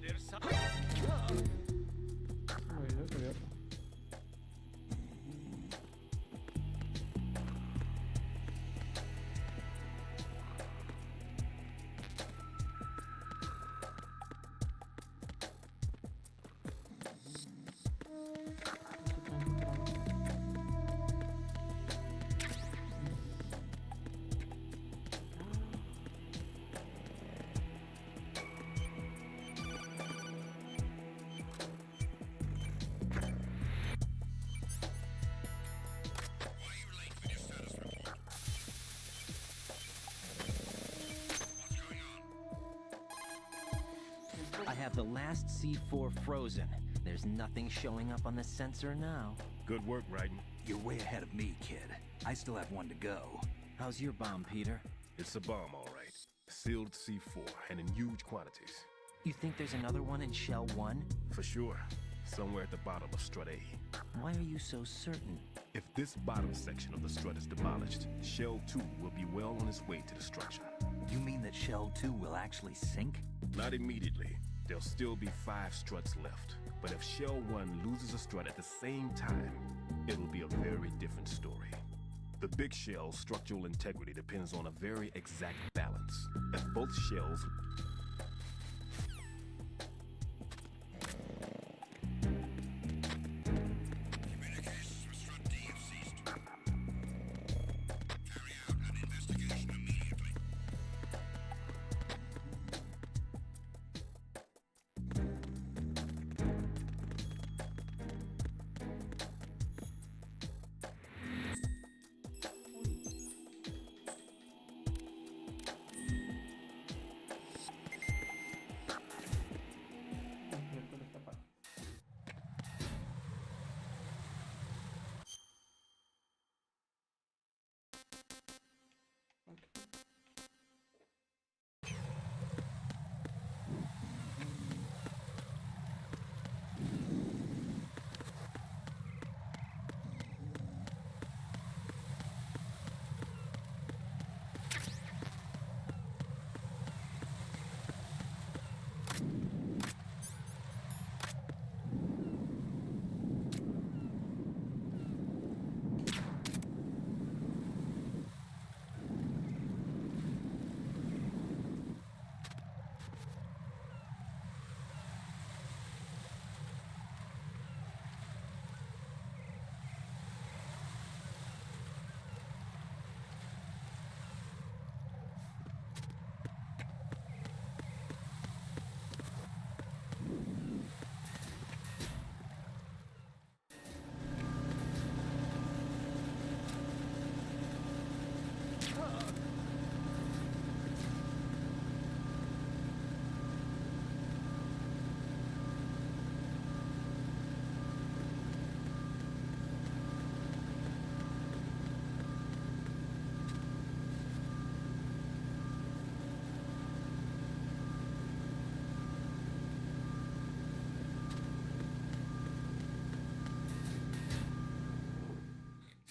S7: There's some.
S9: I have the last C4 frozen. There's nothing showing up on the sensor now.
S17: Good work, Raiden.
S2: You're way ahead of me, kid. I still have one to go.
S9: How's your bomb, Peter?
S17: It's a bomb, all right. Sealed C4, and in huge quantities.
S9: You think there's another one in Shell 1?
S17: For sure. Somewhere at the bottom of Strut A.
S9: Why are you so certain?
S17: If this bottom section of the strut is demolished, Shell 2 will be well on its way to destruction.
S2: You mean that Shell 2 will actually sink?
S17: Not immediately. There'll still be 5 struts left. But if Shell 1 loses a strut at the same time, it'll be a very different story. The big shell's structural integrity depends on a very exact balance. If both shells...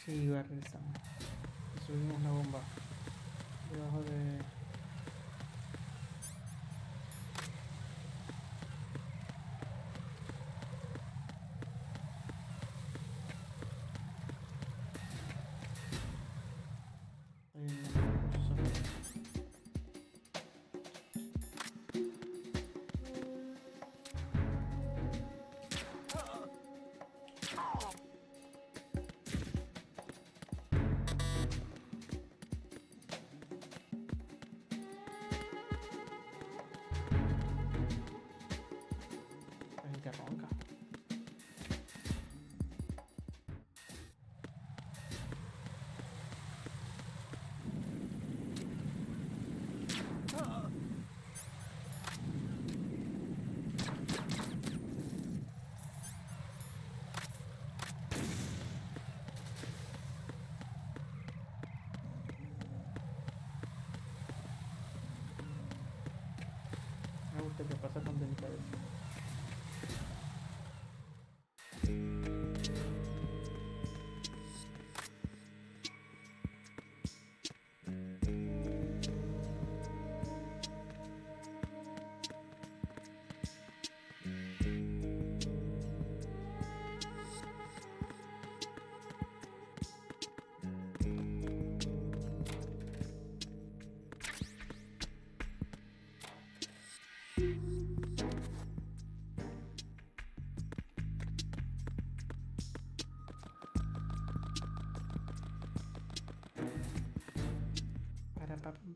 S1: Sí, va, regresamos. Y subimos una bomba debajo de... que ronca. Me gusta que pasa con delicadeza.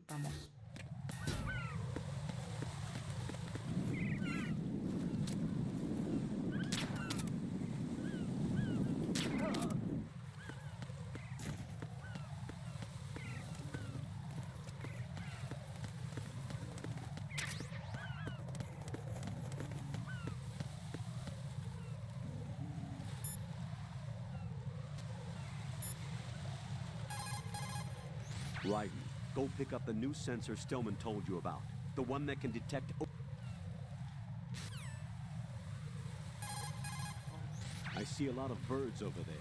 S1: Vamos.
S3: Right. Go pick up the new sensor Stillman told you about. The one that can detect... I see a lot of birds over there.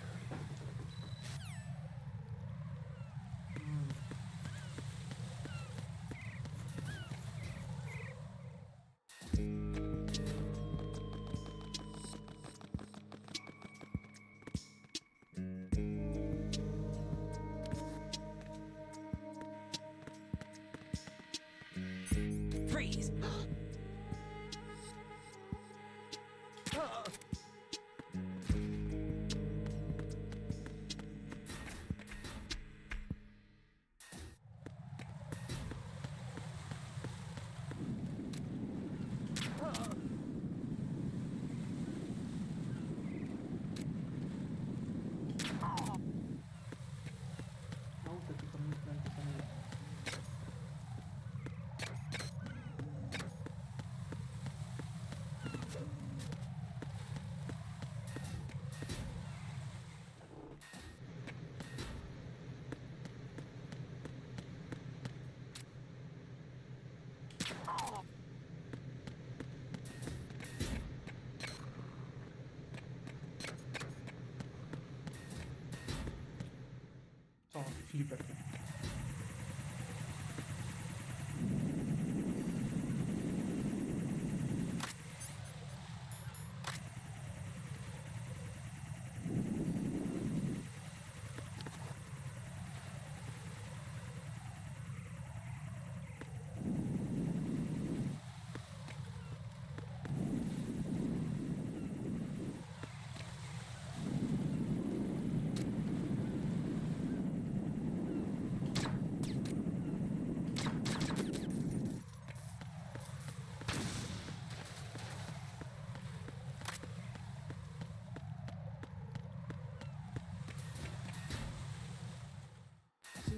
S9: Freeze!
S1: Oh, flipper.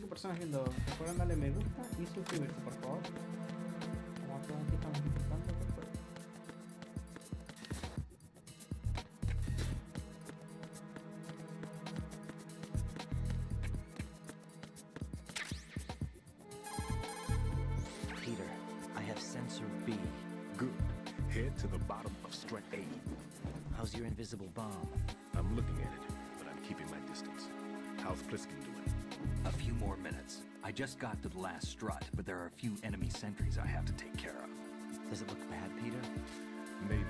S1: Personas viendo, recuerden darle me gusta y suscribirse, por favor. Como todos aquí estamos disfrutando del juego.
S9: Peter, I have sensor B.
S17: Good. Head to the bottom of strut A.
S9: How's your invisible bomb?
S17: I'm looking at it, but I'm keeping my distance. How's Pliskin doing?
S2: A few more minutes. I just got to the last strut, but there are a few enemy sentries I have to take care of.
S9: Does it look bad, Peter?
S17: Maybe.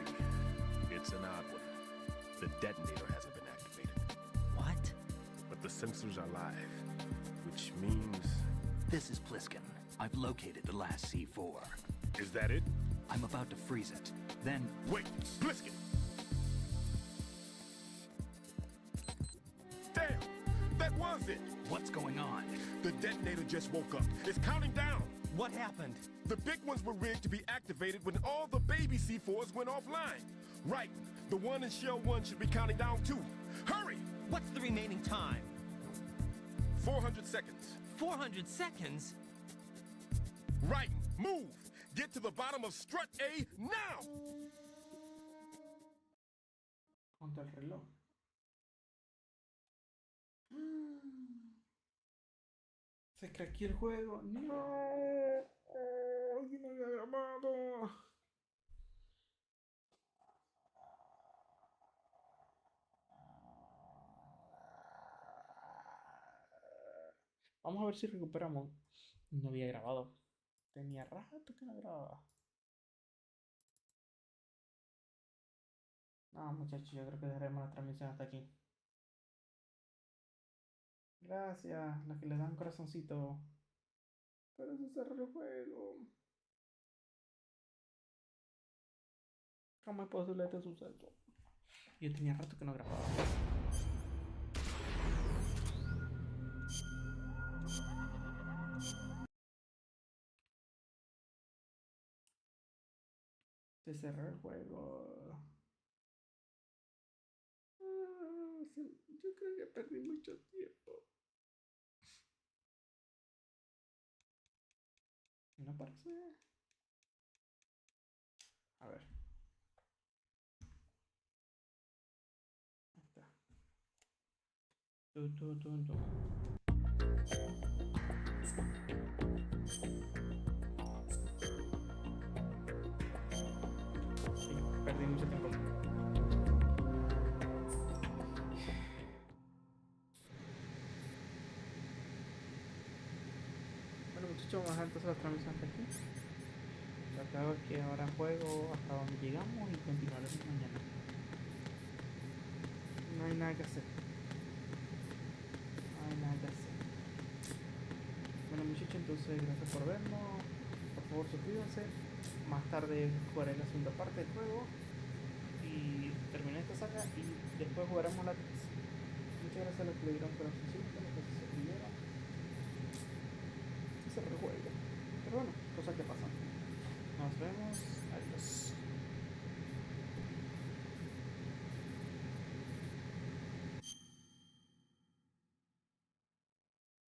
S17: It's an odd one. The detonator hasn't been activated.
S9: What?
S17: But the sensors are live, which means...
S2: This is Pliskin. I've located the last C4.
S17: Is that it?
S2: I'm about to freeze it. Then...
S17: Wait! Pliskin! Damn! That was it!
S2: What's going on?
S17: The detonator just woke up. It's counting down!
S9: What happened?
S17: The big ones were rigged to be activated when all the baby C4s went offline. Right. The one in Shell 1 should be counting down too. Hurry!
S9: What's the remaining time?
S17: 400 seconds.
S9: 400 seconds?
S17: Right. Move! Get to the bottom of strut A now!
S1: Contra el reloj. Se craqueó el juego. No. Alguien me había grabado. Vamos a ver si recuperamos. No había grabado. Tenía rato que no grababa. No, muchachos, yo creo que dejaremos la transmisión hasta aquí. Gracias, los que le dan corazoncito. Pero se cerró el juego. ¿Cómo es posible este suceso? Yo tenía rato que no grababa. Se cerró el juego. Yo creo que perdí mucho tiempo. No parece. A ver. Ahí está. Sí, perdí mucho tiempo. Bueno muchachos, vamos a dejar entonces la transmisión hasta aquí. Lo que hago es que ahora juego hasta donde llegamos y continuaremos mañana. No hay nada que hacer. No hay nada que hacer. Bueno muchachos, entonces gracias por vernos. Por favor suscríbanse. Más tarde jugaré la segunda parte del juego. Y terminé esta saga y después jugaremos la 3. Muchas gracias a los que le dieron corazoncito, a los que se suscribieron. Y se rejuega. Pero bueno, cosas que pasan. Nos vemos. Adiós.